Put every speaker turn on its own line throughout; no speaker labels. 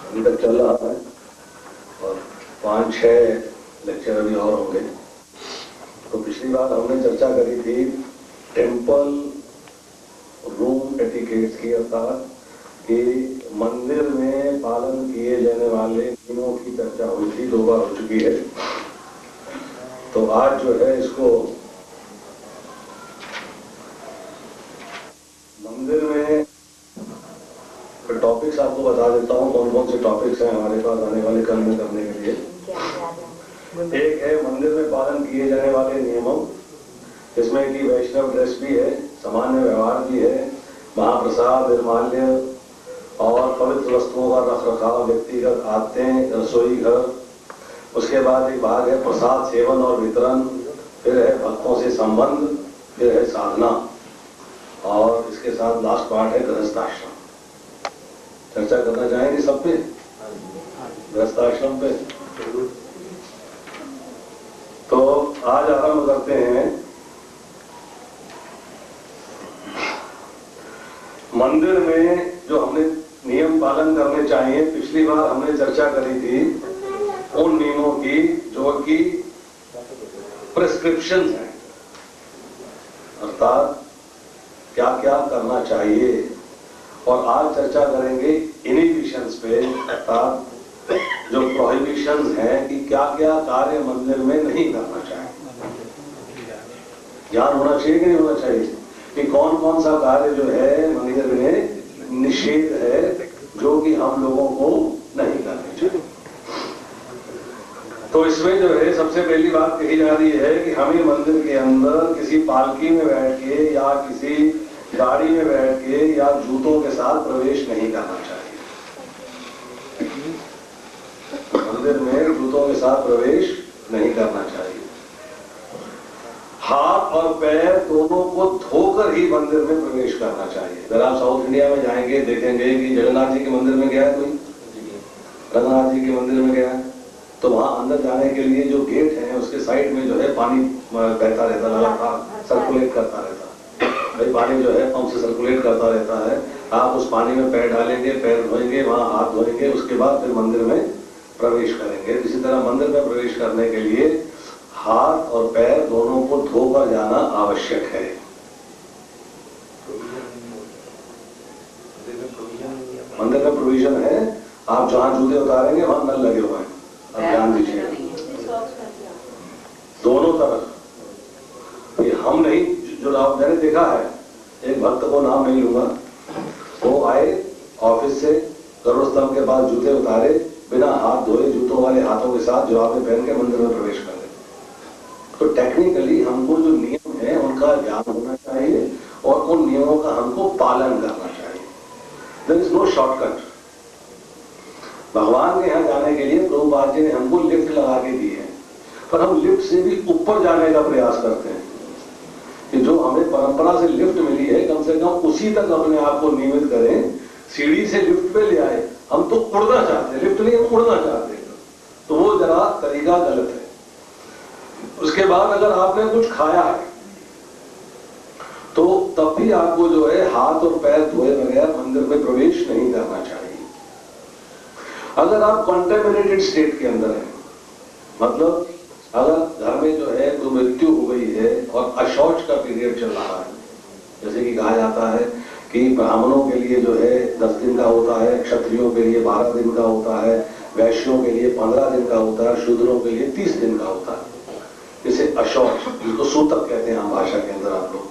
अभी तक चल रहा है और 5-6 लेक्चर अभी और होंगे। तो पिछली बार हमने चर्चा करी थी टेम्पल रूम एटिकेट्स की, अर्थात कि मंदिर में पालन किए जाने वाले नियमों की चर्चा हुई थी, 2 बार हो चुकी है। तो आज जो है इसको मंदिर में टॉपिक्स आपको बता देता हूँ, कौन कौन से टॉपिक्स हैं हमारे पास आने वाले कल में करने के लिए। एक है मंदिर में पालन किए जाने वाले नियमों, इसमें कि वैष्णव ड्रेस भी है, सामान्य व्यवहार भी है, महाप्रसाद, निर्माल्य और पवित्र वस्तुओं का रख रखाव, व्यक्तिगत आदतें, रसोई घर। उसके बाद एक भाग है प्रसाद सेवन और वितरण, फिर है भक्तों से संबंध, फिर है साधना, और इसके साथ लास्ट पार्ट है गृहस्थाश्रम। चर्चा करना चाहेंगे सब पे, गृहस्थाश्रम पे। तो आज आरंभ करते हैं। मंदिर में जो हमने नियम पालन करने चाहिए, पिछली बार हमने चर्चा करी थी उन नियमों की जो कि प्रिस्क्रिप्शन हैं, अर्थात क्या क्या करना चाहिए। और आज चर्चा करेंगे इनहिबिशंस पे, अर्थात जो प्रोहिबिशंस हैं कि क्या क्या कार्य मंदिर में नहीं करना चाहिए। ज्ञान होना चाहिए कि नहीं होना चाहिए कि कौन कौन सा कार्य जो है मंदिर में निषेध है, जो कि हम लोगों को नहीं करना चाहिए। तो इसमें जो है सबसे पहली बात कही जा रही है कि हमें मंदिर के अंदर किसी पालकी में बैठ के या किसी गाड़ी में बैठ के या जूतों के साथ प्रवेश नहीं करना चाहिए। मंदिर में जूतों के साथ प्रवेश नहीं करना चाहिए। हाथ और पैर दोनों को धोकर ही मंदिर में प्रवेश करना चाहिए। अगर आप साउथ इंडिया में जाएंगे देखेंगे कि जगन्नाथ जी के मंदिर में गया है कोई, रंगनाथ जी के मंदिर में गया है, तो वहां अंदर जाने के लिए जो गेट है उसके साइड में जो है पानी बहता रहता है, लगातार सर्कुलेट करता रहता है। भाई पानी जो है पंप से सर्कुलेट करता रहता है। आप उस पानी में पैर डालेंगे, पैर धोएंगे, वहां हाथ धोएंगे, उसके बाद फिर मंदिर में प्रवेश करेंगे। इसी तरह मंदिर में प्रवेश करने के लिए हाथ और पैर दोनों को धोकर जाना आवश्यक है। मंदिर में प्रोविजन है, आप जहां जूते उतारेंगे वहां नल लगे हुए हैं, अब ध्यान दीजिए दोनों तरफ। ये हम नहीं, जो मैंने देखा है, एक भक्त को नाम नहीं लूंगा, वो आए ऑफिस से, गरुड़ स्तंभ के पास जूते उतारे, बिना हाथ धोए जूतों वाले हाथों के साथ जुराबें पहन के मंदिर में प्रवेश कर गए। तो टेक्निकली हमको जो नियम है उनका ज्ञान होना चाहिए और उन नियमों का हमको पालन करना चाहिए। There is no shortcut. भगवान के यहाँ जाने के लिए प्रभुपाद जी ने हमको लिफ्ट लगा के दी है, पर हम लिफ्ट से भी ऊपर जाने का प्रयास करते हैं कि जो हमें परंपरा से लिफ्ट मिली है कम से कम उसी तक अपने आप को नियमित करें। सीढ़ी से लिफ्ट पे ले आए, हम तो उड़ना चाहते हैं, लिफ्ट नहीं, हम उड़ना चाहते हैं, तो वो जरा तरीका गलत है। उसके बाद अगर आपने कुछ खाया है तो तब भी आपको जो है हाथ और पैर धोए बगैर मंदिर में प्रवेश नहीं करना चाहिए। अगर आप कंटेमिनेटेड स्टेट के अंदर हैं, मतलब अगर घर में जो है कोई मृत्यु हो गई है और अशौच का पीरियड चल रहा है, जैसे कि कहा जाता है कि ब्राह्मणों के लिए जो है 10 दिन का होता है, क्षत्रियों के लिए 12 दिन का होता है, वैश्यों के लिए 15 दिन का होता है, शूद्रों के लिए 30 दिन का होता है। जैसे अशौच, जिसको सूतक कहते हैं हम भाषा के अंदर आप लोग,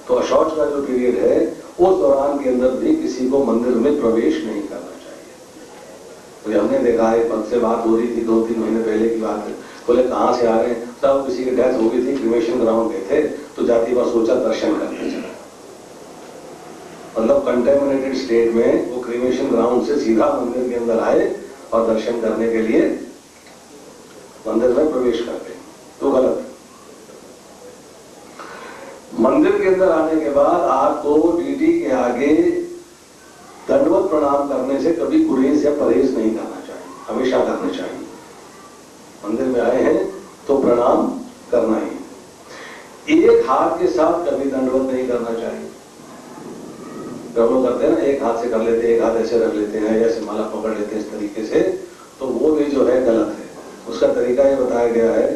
तो अशौच का जो पीरियड है उस दौरान के अंदर भी किसी को मंदिर में प्रवेश नहीं करना चाहिए। तो हमने देखा है, भक्त से बात हो रही थी 2-3 महीने पहले की बात है, बोले कहां से आ रहे हैं, तब किसी की डेथ हो गई थी, क्रिमेशन ग्राउंड गए थे, तो जाति पर सोचा दर्शन करने चला। मतलब कंटेमिनेटेड स्टेट में वो क्रिमेशन ग्राउंड से सीधा मंदिर के अंदर आए और दर्शन करने के लिए मंदिर में प्रवेश करते, तो गलत। मंदिर के अंदर आने के बाद आपको डीटी के आगे दंडवत प्रणाम करने से कभी गुरेज या परहेज नहीं करना चाहिए, हमेशा करना चाहिए। मंदिर में आए हैं तो प्रणाम करना ही। एक हाथ के साथ कभी दंडवत नहीं करना चाहिए। हम लोग करते हैं ना, एक हाथ से कर लेते हैं, एक हाथ ऐसे रख लेते हैं, ऐसे माला पकड़ लेते लेते हैं इस तरीके से, तो वो भी जो है गलत है। उसका तरीका ये बताया गया है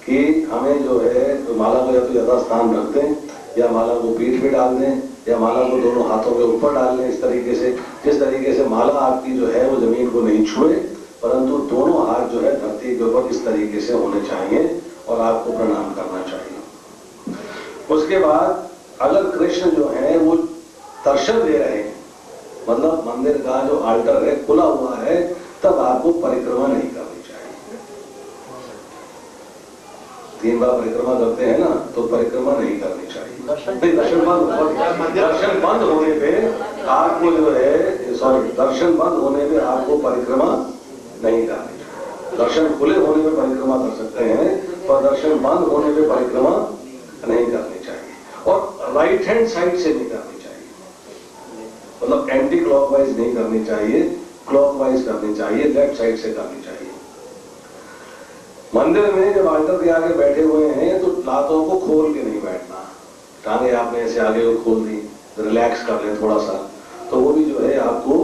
कि हमें जो है तो माला को या तो यथास्थान रख दें, या माला को पीठ पे डाल दें, या माला को दोनों हाथों के ऊपर डाल लें इस तरीके से, जिस तरीके से माला आपकी जो है वो जमीन को नहीं छुए, परंतु दोनों हाथ जो है धरती के ऊपर इस तरीके से होने चाहिए और आपको प्रणाम करना चाहिए। उसके बाद अगर कृष्ण जो है वो दर्शन दे रहे हैं, मतलब मंदिर का जो आल्टर है खुला हुआ है, तब आपको परिक्रमा नहीं करनी चाहिए। 3 बार परिक्रमा करते हैं ना, तो परिक्रमा नहीं करनी चाहिए। दर्शन बंद होने पे आपको जो है, सॉरी, दर्शन बंद होने पे आपको परिक्रमा नहीं करनी चाहिए। दर्शन खुले होने पे परिक्रमा कर सकते हैं, पर दर्शन बंद होने पे परिक्रमा नहीं करनी चाहिए। और राइट हैंड साइड से नहीं करनी चाहिए, मतलब एंटी क्लॉकवाइज नहीं करनी चाहिए, क्लॉकवाइज करनी चाहिए, लेफ्ट साइड से करनी चाहिए। मंदिर में जब आल्टर के आगे बैठे हुए हैं तो लातों को खोल के नहीं बैठना, टांगे आपने ऐसे आगे को खोल दी, रिलैक्स कर ले थोड़ा सा, तो वो भी जो है आपको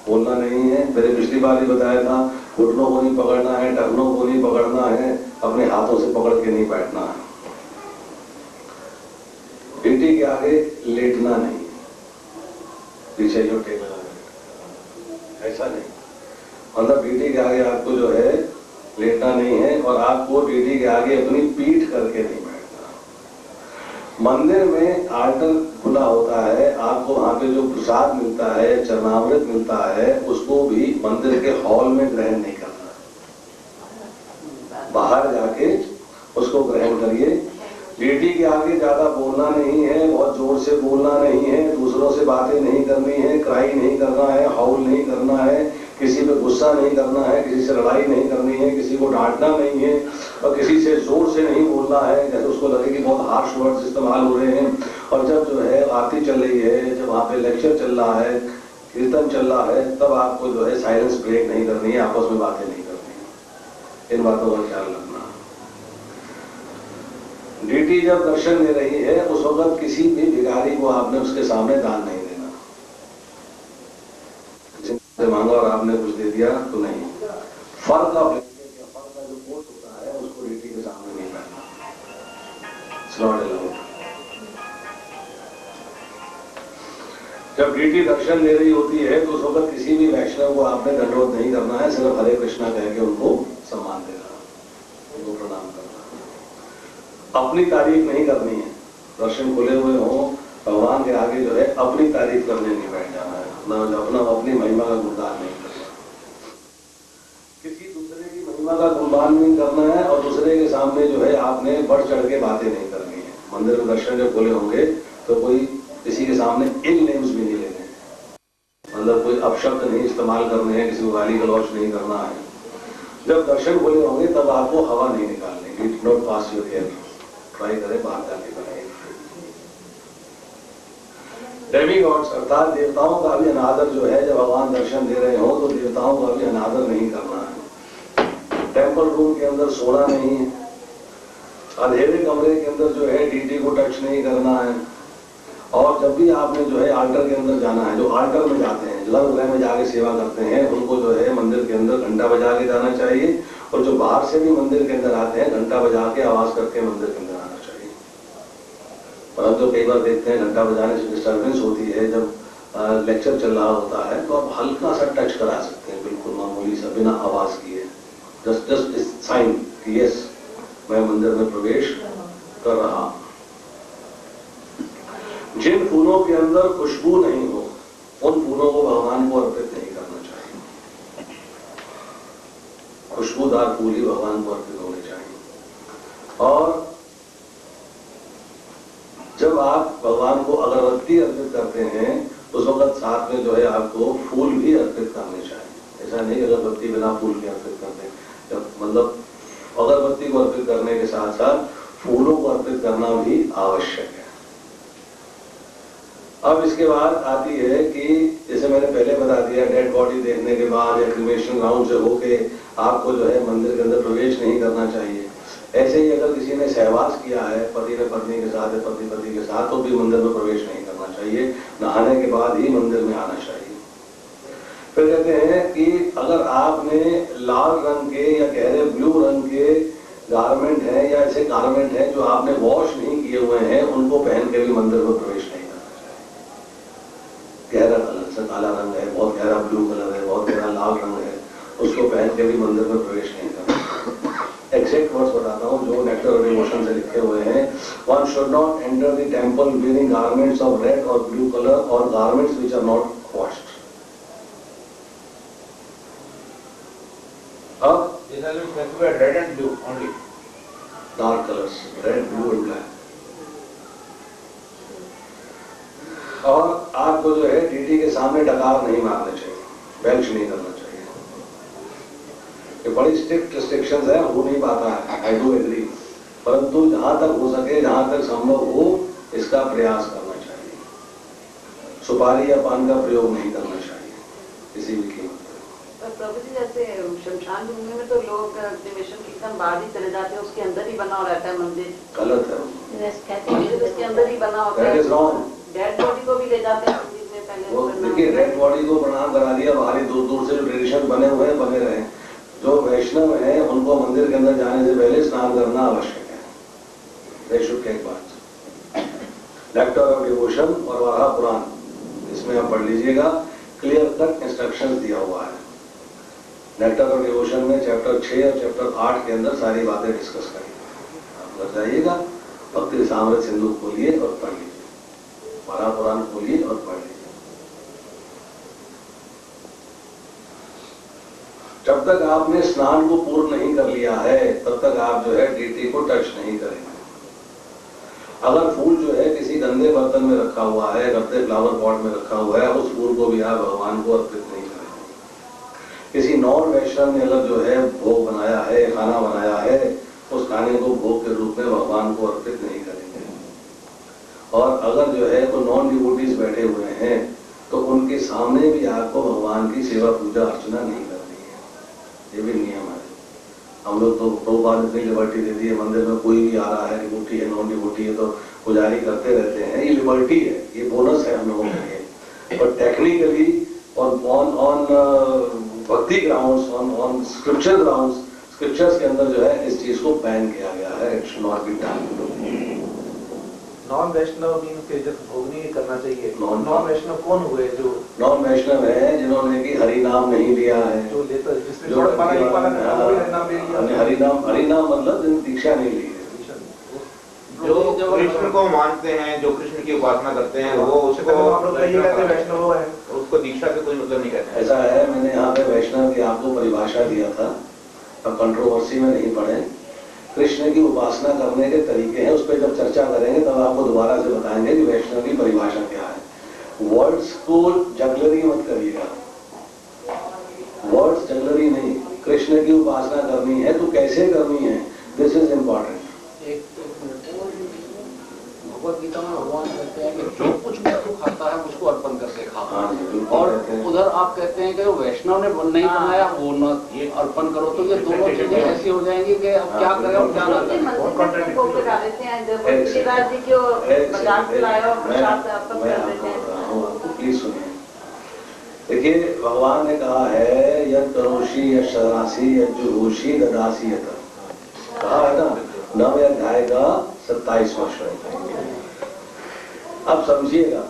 बोलना नहीं है। मैंने पिछली बार ही बताया था, घुटनों को नहीं पकड़ना है, टखनों को नहीं पकड़ना है, अपने हाथों से पकड़ के नहीं बैठना है। पीठी के आगे लेटना नहीं, पीछे जो टेक लगा ऐसा नहीं, मतलब पीठी के आगे आपको जो है लेटना नहीं है, और आपको पीठी के आगे अपनी पीठ करके नहीं बैठना। मंदिर में आल्टर खुला होता है, आपको वहां पे जो प्रसाद मिलता है, चरणामृत मिलता है, उसको भी मंदिर के हॉल में ग्रहण नहीं करना, बाहर जाके उसको ग्रहण करिए। पीठी के आगे ज्यादा बोलना नहीं है, बहुत जोर से बोलना नहीं है, दूसरों से बातें नहीं करनी है, क्राई नहीं करना है, हाउल नहीं करना है, किसी पे गुस्सा नहीं करना है, किसी से लड़ाई नहीं करनी है, किसी को डांटना नहीं है, और किसी से जोर से नहीं बोलना है, जैसे उसको लगे कि बहुत हार्श वर्ड्स इस्तेमाल हो रहे हैं। और जब जो है आरती चल रही है, जब वहां पे लेक्चर चल रहा है, कीर्तन चल रहा है, तब आपको जो है साइलेंस ब्रेक नहीं करनी है, आपस में बातें नहीं करनी है। इन बातों का ख्याल रखना। डीटी जब दर्शन दे रही है, उस वक्त किसी भी भिखारी को आपने उसके सामने दान नहीं देना। किसी से मांगा और आपने कुछ दे दिया तो नहीं। फर का ब्लैंकेट या फर का जो कोट होता है, उसको डीटी के सामने नहीं पहनना, इट्स नॉट अलाउड। जब डीटी दर्शन दे रही होती है, तो उस वक्त किसी भी वैष्णव को आपने दंडवत नहीं करना है, सिर्फ हरे कृष्णा कह के उनको सम्मान देना, उनको प्रणाम करना। अपनी तारीफ नहीं करनी है, दर्शन खुले हुए हों, भगवान के आगे जो है अपनी तारीफ करने नहीं बैठ जाना है, ना अपना अपनी महिमा का गुणगान नहीं करना, किसी दूसरे की महिमा का गुणगान नहीं करना है, और दूसरे के सामने जो है आपने बढ़ चढ़ के बातें नहीं करनी है। मंदिर में दर्शन जब खुले होंगे तो कोई किसी के सामने इल नेम्स भी नहीं लेने, मतलब कोई अपशब्द नहीं इस्तेमाल करने हैं, किसी को गाली गलौच नहीं करना है। जब दर्शन खुले होंगे तब आपको हवा नहीं निकालनी, it not pass your air, try करें बाहर जाके बनाए। डेमीगॉड्स अर्थात देवताओं का भी अनादर जो है, जब भगवान दर्शन दे रहे हो तो देवताओं का भी अनादर नहीं करना है। टेम्पल रूम के अंदर सोना नहीं है, अंधेरे कमरे के अंदर जो है डीटी को टच नहीं करना है, और जब भी आपने जो है आल्टर के अंदर जाना है, जो आल्टर में जाते हैं, गर्भगृह में जाके सेवा करते हैं, उनको जो है मंदिर के अंदर घंटा बजा के जाना चाहिए, और जो बाहर से भी मंदिर के अंदर आते हैं घंटा बजा के आवाज करके मंदिर के अंदर आना चाहिए। परंतु कई बार देखते हैं घंटा बजाने से डिस्टर्बेंस होती है, जब लेक्चर चल रहा होता है तो आप हल्का सा टच करा सकते हैं, बिल्कुल मामूली सा, बिना आवाज किए, जस्ट साइन कि यस मैं मंदिर में प्रवेश कर रहा हूं। जिन फूलों के अंदर खुशबू नहीं हो, उन फूलों को भगवान को अर्पित नहीं करना चाहिए। खुशबूदार फूल ही भगवान को अर्पित होने चाहिए। और जब आप भगवान को अगरबत्ती अर्पित करते हैं, उस वक्त साथ में जो है आपको फूल भी अर्पित करने चाहिए। ऐसा नहीं अगरबत्ती बिना फूल के अर्पित करते, मतलब अगरबत्ती को अर्पित करने के साथ साथ फूलों को अर्पित करना भी आवश्यक है। अब इसके बाद आती है कि जैसे मैंने पहले बता दिया, डेड बॉडी देखने के बाद या क्रिमेशन ग्राउंड से होके आपको जो है मंदिर के अंदर प्रवेश नहीं करना चाहिए। ऐसे ही अगर किसी ने सहवास किया है पति ने पत्नी के साथ या पति पति के साथ, तो भी मंदिर में प्रवेश नहीं करना चाहिए, नहाने के बाद ही मंदिर में आना चाहिए। फिर कहते हैं कि अगर आपने लाल रंग के या गहरे ब्लू रंग के गारमेंट है या ऐसे गारमेंट है जो आपने वॉश नहीं किए हुए हैं, उनको पहन के भी मंदिर में प्रवेश नहीं करना चाहिए। गहरा कलर से काला रंग है, बहुत गहरा ब्लू कलर है, बहुत गहरा लाल रंग है, उसको पहन के भी मंदिर में प्रवेश नहीं करना। एग्जैक्ट वर्ड्स बताता हूँ जो नेक्टर ऑफ डिवोशन से लिखे हुए हैं। One should not enter the temple wearing garments of red और ब्लू कलर और garments which are not washed. अब
red and blue only,
dark colours red blue and black. और आपको जो है डीटी के सामने डकार नहीं मारने चाहिए, बेल्च नहीं करना चाहिए। ये बड़ी स्ट्रिक्ट रिस्ट्रिक्शंस है, हो नहीं पाता है, आई डू एग्री, परंतु जहां तक हो सके, जहां तक संभव हो, इसका प्रयास करना चाहिए। सुपारी या पान का प्रयोग नहीं करना चाहिए किसी भी कीमत पर।
प्रभु जी जैसे शमशान भूमि में तो लोग निवेशन कीर्तन बाहर ही चले जाते हैं, उसके अंदर ही बना रहता है मंदिर।
गलत है,
मंदिर उसके अंदर ही बना होता है। डेड बॉडी को भी ले जाते हैं मंदिर में पहले।
वो देखिए डेड बॉडी को प्रणाम करा दिया, बाहरी दूर दूर से जो ट्रेडिशन बने हुए हैं बने रहे। जो वैष्णव हैं उनको मंदिर के अंदर जाने से पहले स्नान करना आवश्यक है। दे शुड टेक बात। नेक्टर ऑफ डिवोशन और वराह पुराण, इसमें आप पढ़ लीजिएगा, क्लियर कट इंस्ट्रक्शंस दिया हुआ है। नेक्टर ऑफ डिवोशन में चैप्टर 6 और चैप्टर 8 के अंदर सारी बातें डिस्कस करेंगे। आप घर जाइएगा, भक्ति सामृत सिंधु खोलिए और पढ़ लीजिए, वराह पुराण खोलिए और पढ़ लीजिए। जब तक आपने स्नान को पूर्ण नहीं कर लिया है तब तक आप जो है डीटी को टच नहीं करेंगे। अगर फूल जो है किसी गंदे बर्तन में रखा हुआ है, गंदे फ्लावर पॉट में रखा हुआ है, उस फूल को भी आप भगवान को अर्पित नहीं करेंगे। किसी नॉन वैष्णव ने अगर जो है भोग बनाया है, खाना बनाया है, उस खाने को भोग के रूप में भगवान को अर्पित नहीं करेंगे। और अगर जो है कोई नॉन डिवोटीज बैठे हुए हैं तो उनके सामने भी आपको भगवान की सेवा पूजा अर्चना नहीं करनी है, ये भी नियम है। हम लोग तो प्रभुपाद ने इतनी लिबर्टी दे दी है, मंदिर में कोई भी आ रहा है, डिवोटी है नॉन डिवोटी है, तो पुजारी करते रहते हैं। ये लिबर्टी है, ये बोनस है हम लोगों के लिए। पर टेक्निकली और ऑन भक्ति grounds, on scripture grounds, scriptures के अंदर जो है इस चीज को बैन किया गया है। It should not be done.
Non Vaishnav means के जब भोग नहीं करना चाहिए।
नॉन
वैष्णव कौन हुए? जो
नॉन वैष्णव है जिन्होंने कि हरि नाम नहीं लिया है,
जो लेता जिसने
जो
हरि
नाम मतलब दीक्षा नहीं ली है।
जो कृष्ण को मानते हैं, जो कृष्ण की उपासना करते हैं, वो उसको
वैष्णव है,
उसको दीक्षा से कोई मतलब नहीं कहते।
ऐसा है, मैंने यहाँ पे वैष्णव की आपको परिभाषा दिया था, अब कंट्रोवर्सी में नहीं पड़े। कृष्ण की उपासना करने के तरीके हैं, उस पर जब चर्चा करेंगे तब आपको दोबारा से बताएंगे कि वैष्णव की परिभाषा क्या है। वर्ड्स को जगलरी मत करिएगा, वर्ड्स जगलरी नहीं। कृष्ण की उपासना करनी है तो कैसे करनी है, this is important.
Bhagavad Gita में भगवान कहते हैं कि जो कुछ मृत्यु खाता है उसको अर्पण करके खा।
और
उधर आप कहते हैं कि वैष्णव ने नहीं बनाया वो न ये अर्पण करो, तो ये दोनों चीजें ऐसी हो जाएंगी कि अब क्या करें और क्या ना करें।
प्लीज सुनिए, देखिए भगवान ने कहा है यद करोषि यद शरासी यद जुहोषि ददासी यत, कहा है ना, 9वें अध्याय का 27वां श्लोक। अब समझिएगा,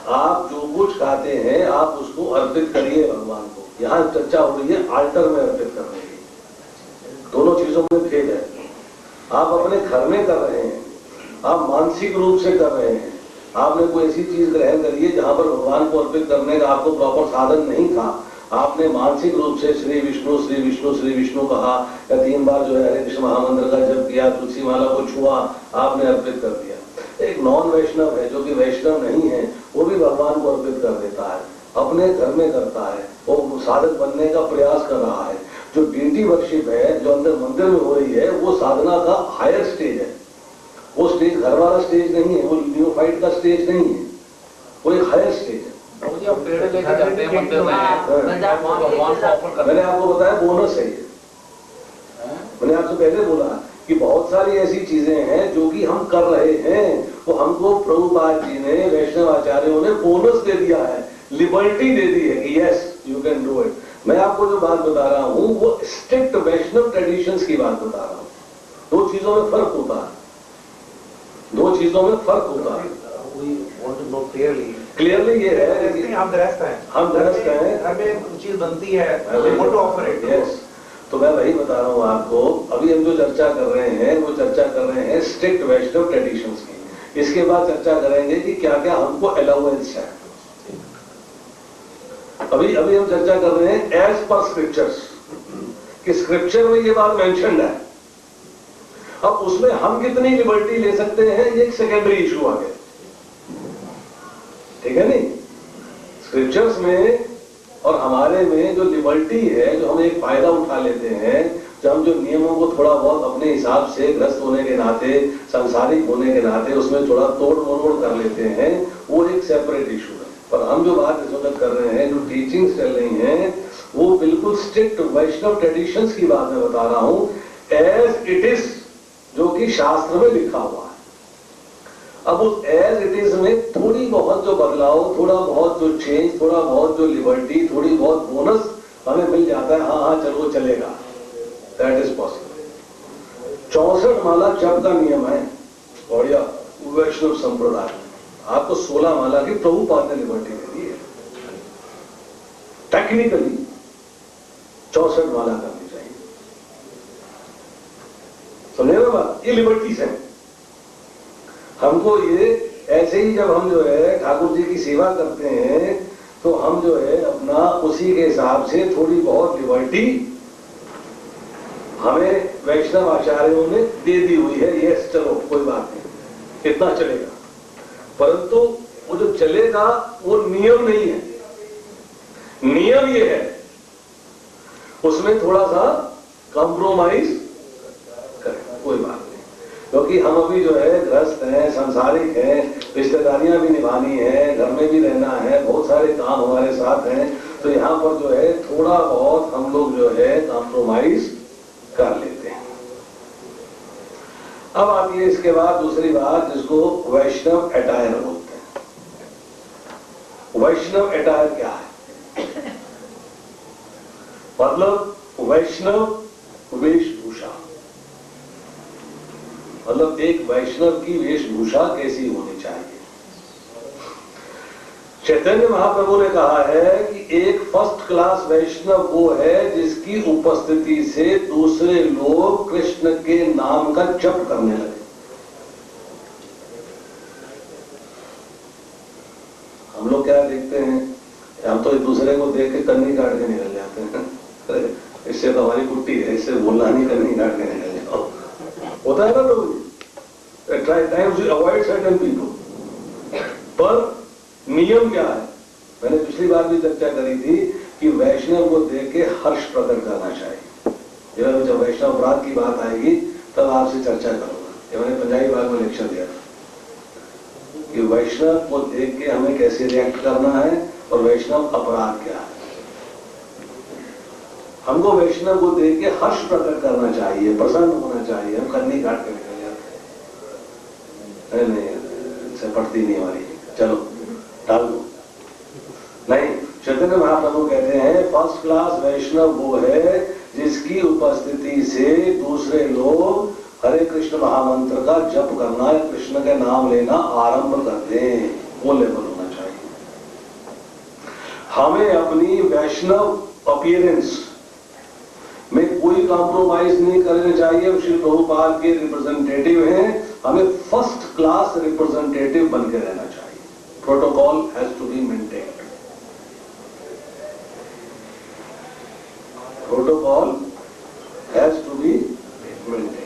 आप जो कुछ खाते हैं आप उसको अर्पित करिए भगवान को। यहाँ चर्चा हो रही है आल्टर में अर्पित करने की। दोनों चीजों में भेद है। आप अपने घर में कर रहे हैं, आप मानसिक रूप से कर रहे हैं, आपने कोई ऐसी चीज ग्रहण करी है जहां पर भगवान को अर्पित करने का आपको प्रॉपर साधन नहीं था, आपने मानसिक रूप से श्री विष्णु श्री विष्णु श्री विष्णु कहा या 3 बार जो है हरे कृष्ण महामंत्र का जप किया, तुलसी माला को छुआ, आपने अर्पित कर दिया। एक नॉन वैष्णव है जो कि वैष्णव नहीं है, वो भी भगवान को अर्पित कर देता है, अपने घर में करता है, वो साधक बनने का प्रयास कर रहा है। जो डीटी वर्शिप है जो अंदर मंदिर में हो रही है वो साधना का हायर स्टेज है। वो स्टेज घर वाला स्टेज नहीं है, वो न्यूफाइट का स्टेज नहीं है, वो एक हायर स्टेज है।
पेड़ लेके जाते हैं मंदिर में, भगवान को ऑफर करते हैं।
मैंने आपको बताया बोनस है ये, मैंने आपसे पहले बोला कि बहुत सारी ऐसी चीजें हैं जो कि हम कर रहे हैं, वो हमको प्रभुपाद जी ने, वैष्णव आचार्यों ने बोनस दे दिया है लिबर्टी दे दी है कि yes you can do it. मैं आपको जो बात बता रहा हूं वो स्ट्रिक्ट वैष्णव ट्रेडिशंस की बात बता रहा हूं। दो चीजों में फर्क होता है, दो चीजों में फर्क होता है।
We want to know clearly.
Clearly ये है
जैसे कि हम गृहस्थ हैं,
हम गृहस्थ हैं,
घर में कुछ चीज बनती है, we want to offer it.
Yes. तो मैं वही बता रहा हूं आपको, अभी हम जो चर्चा कर रहे हैं वो चर्चा कर रहे हैं स्ट्रिक्ट वैष्णव ट्रेडिशंस की। इसके बाद चर्चा करेंगे कि क्या क्या हमको अलाउंस है। अभी अभी हम चर्चा कर रहे हैं एज पर स्क्रिप्चर्स, कि स्क्रिप्चर में ये बात मेंशन्ड है। अब उसमें हम कितनी लिबर्टी ले सकते हैं ये एक सेकेंडरी इशू आ गया, ठीक है नहीं। स्क्रिप्चर्स में और हमारे में जो लिबर्टी है, जो हम एक फायदा उठा लेते हैं, जब हम जो नियमों को थोड़ा बहुत अपने हिसाब से ग्रस्त होने के नाते, सांसारिक होने के नाते उसमें थोड़ा तोड़ मरोड़ कर लेते हैं, वो एक सेपरेट इशू है। पर हम जो बात इस वक्त कर रहे हैं, जो टीचिंग्स चल रही हैं, वो बिल्कुल स्ट्रिक्ट वैष्णव ट्रेडिशंस की बात मैं बता रहा हूं, एज इट इज, जो कि शास्त्र में लिखा हुआ है। अब उस एज इट इज में थोड़ी बहुत जो बदलाव, थोड़ा बहुत जो चेंज, थोड़ा बहुत जो लिबर्टी, थोड़ी बहुत बोनस हमें मिल जाता है, हाँ चलो चलेगा, दैट इज पॉसिबल। 64 माला जप का नियम है बढ़िया वैष्णव संप्रदाय में। आपको 16 माला की प्रभुपाद ने लिबर्टी दे दी है, टेक्निकली 64 माला करनी चाहिए। समझे ना बात, ये लिबर्टीज है। हमको ये ऐसे ही जब हम जो है ठाकुर जी की सेवा करते हैं तो हम जो है अपना उसी के हिसाब से थोड़ी बहुत लिबर्टी हमें वैष्णव आचार्यों ने दे दी हुई है। यस चलो कोई बात नहीं, इतना चलेगा, परंतु वो जो चलेगा वो नियम नहीं है। नियम ये है उसमें थोड़ा सा कॉम्प्रोमाइज करें, कोई बात नहीं, क्योंकि हम अभी जो है ग्रस्त हैं, सांसारिक हैं, रिश्तेदारियां भी निभानी है, घर में भी रहना है, बहुत सारे काम हमारे साथ हैं, तो यहाँ पर जो है थोड़ा बहुत हम लोग जो है कॉम्प्रोमाइज कर लेते हैं। अब आती है इसके बाद दूसरी बात, जिसको वैष्णव अटायर बोलते हैं। वैष्णव अटायर क्या है? मतलब वैष्णव वेशभूषा, मतलब एक वैष्णव की वेशभूषा कैसी होनी चाहिए। चैतन्य महाप्रभु ने कहा है कि एक फर्स्ट क्लास वैष्णव वो है जिसकी उपस्थिति से दूसरे लोग कृष्ण के नाम का जप करने लगे। हम लोग क्या देखते हैं, हम तो एक दूसरे को देख के कन्नी काट के निकल जाते हैं, इससे तो हमारी कुट्टी है, इससे बोलना नहीं, कन्नी काट के निकल जाओ, होता है ना लोग। Times you avoid certain people, पर नियम क्या है? मैंने पिछली बार भी चर्चा करी थी कि वैष्णव को देख के हर्ष प्रकट करना चाहिए। जब वैष्णव अपराध की बात आएगी तब आपसे चर्चा करूंगा। ये मैंने पंजाबी भाग में लेक्चर दिया था कि वैष्णव को देख के हमें कैसे रिएक्ट करना है और वैष्णव अपराध क्या है। हमको वैष्णव को देख के हर्ष प्रकट करना चाहिए, प्रसन्न होना चाहिए। हम कन्नी काट के निकल जाते हैं, नहीं से पड़ती नहीं हमारी, चलो टाल दो। नहीं, चैतन्य महाप्रभु कहते हैं फर्स्ट क्लास वैष्णव वो है जिसकी उपस्थिति से दूसरे लोग हरे कृष्ण महामंत्र का जप करना या कृष्ण के नाम लेना आरंभ कर दें, वो लेवल होना चाहिए। हमें अपनी वैष्णव अपीयरेंस में कोई कॉम्प्रोमाइज नहीं करना चाहिए। श्री प्रभुपाद के रिप्रेजेंटेटिव हैं, हमें फर्स्ट क्लास रिप्रेजेंटेटिव बन के रहना चाहिए। Protocol has to be maintained, protocol has to be maintained.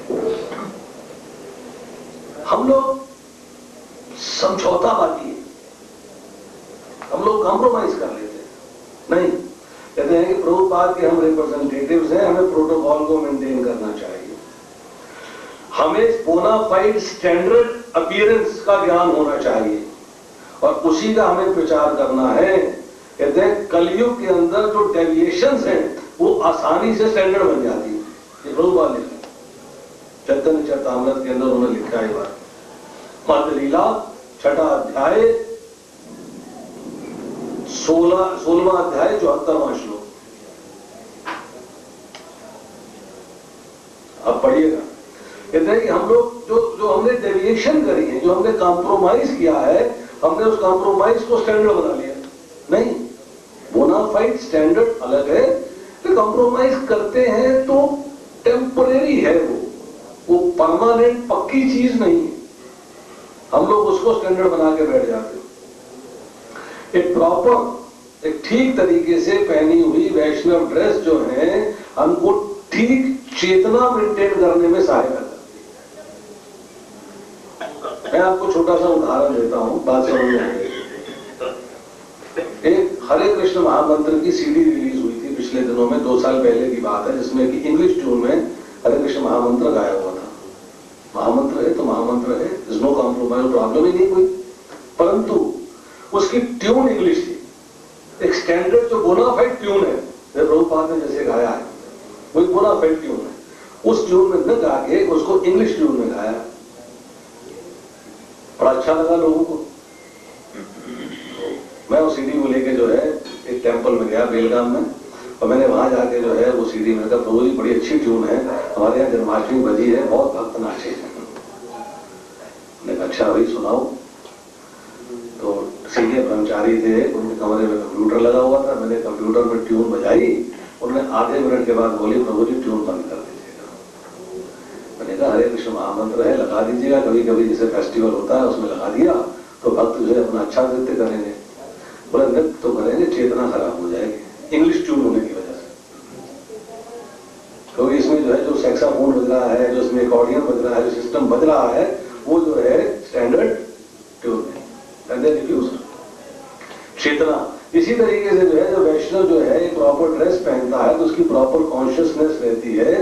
हम लोग समझौतावादी हैं, हम लोग कॉम्प्रोमाइज कर लेते हैं। नहीं, कहते हैं कि प्रभुपाद के हम रिप्रेजेंटेटिव्स हैं, हमें प्रोटोकॉल को मेंटेन करना चाहिए। हमें बोनाफाइड स्टैंडर्ड अपीयरेंस का ज्ञान होना चाहिए और उसी का हमें प्रचार करना है। कहते हैं कलयुग के अंदर जो डेविएशंस हैं वो आसानी से स्टैंडर्ड बन जाती है। ये प्रभुपाद लिखा, चैतन्य चरितामृत के अंदर उन्होंने लिखा है बात। मध्य लीला 6वां अध्याय 16वां अध्याय 74वां श्लोक। अब पढ़िएगा। कहते हैं कि हम लोग जो हमने डेविएशन करी है, जो हमने कॉम्प्रोमाइज किया है, हमने उस कॉम्प्रोमाइज को स्टैंडर्ड बना लिया। नहीं, बोनाफाइड स्टैंडर्ड अलग है। तो कॉम्प्रोमाइज करते हैं तो टेम्परेरी है, वो परमानेंट पक्की चीज नहीं है। हम लोग उसको स्टैंडर्ड बना के बैठ जाते हैं। एक प्रॉपर, एक ठीक तरीके से पहनी हुई वैष्णव ड्रेस जो है हमको ठीक चेतना मेंटेन करने में सहायता करती है। मैं आपको छोटा सा उदाहरण देता हूं, बात समझ में आएगी। एक हरे कृष्ण महामंत्र की सीडी रिलीज हुई थी पिछले दिनों में, 2 साल पहले की बात है, जिसमें कि इंग्लिश ट्यून में हरे कृष्ण महामंत्र गाया हुआ था। महामंत्र है तो महामंत्र है, इज नो कॉम्प्रोमाइज, प्रॉब्लम ही नहीं कोई। परंतु उसकी ट्यून इंग्लिश थी। एक स्टैंडर्ड जो बोनाफाइड ट्यून है, प्रभुपाद ने जैसे गाया है, वही बोनाफाइड ट्यून है। उस ट्यून में न गा के उसको इंग्लिश ट्यून में गाया। बड़ा अच्छा लगा लोगों को। मैं उस सीडी को लेके जो है एक टेंपल में गया बेलगाम में, और मैंने वहां जाके जो है वो सीडी में कहा, प्रभु जी बड़ी अच्छी ट्यून है, हमारे यहाँ जन्माष्टमी बजी है, बहुत भक्त नाचे हैं। मैंने कहा अच्छा भाई सुनाओ। तो सीनियर कर्मचारी थे, उनके कमरे में कंप्यूटर लगा हुआ था। मैंने कंप्यूटर में ट्यून बजाई, उन्होंने आधे मिनट के बाद बोली प्रभु जी ट्यून बंद कर दीजिएगा। मैंने कहा हरे कृष्ण महामंत्र है, लगा दीजिएगा। कभी कभी जैसे फेस्टिवल होता है उसमें लगा दिया तो भक्त जो है अपना अच्छा नृत्य करेंगे। बोले नृत्य तो करेंगे, चेतना खराब हो जाएगी इंग्लिश ट्यून होने की वजह से। क्योंकि इसमें जो है जो सैक्साफोन बज रहा है, जो इसमें अकॉर्डियन बज रहा है, जो सिस्टम बज रहा है, वो जो है स्टैंडर्ड ट्यून है। चेतना इसी तरीके से जो है, जो वैष्णव जो है एक प्रॉपर ड्रेस पहनता है तो उसकी प्रॉपर कॉन्शियसनेस रहती है,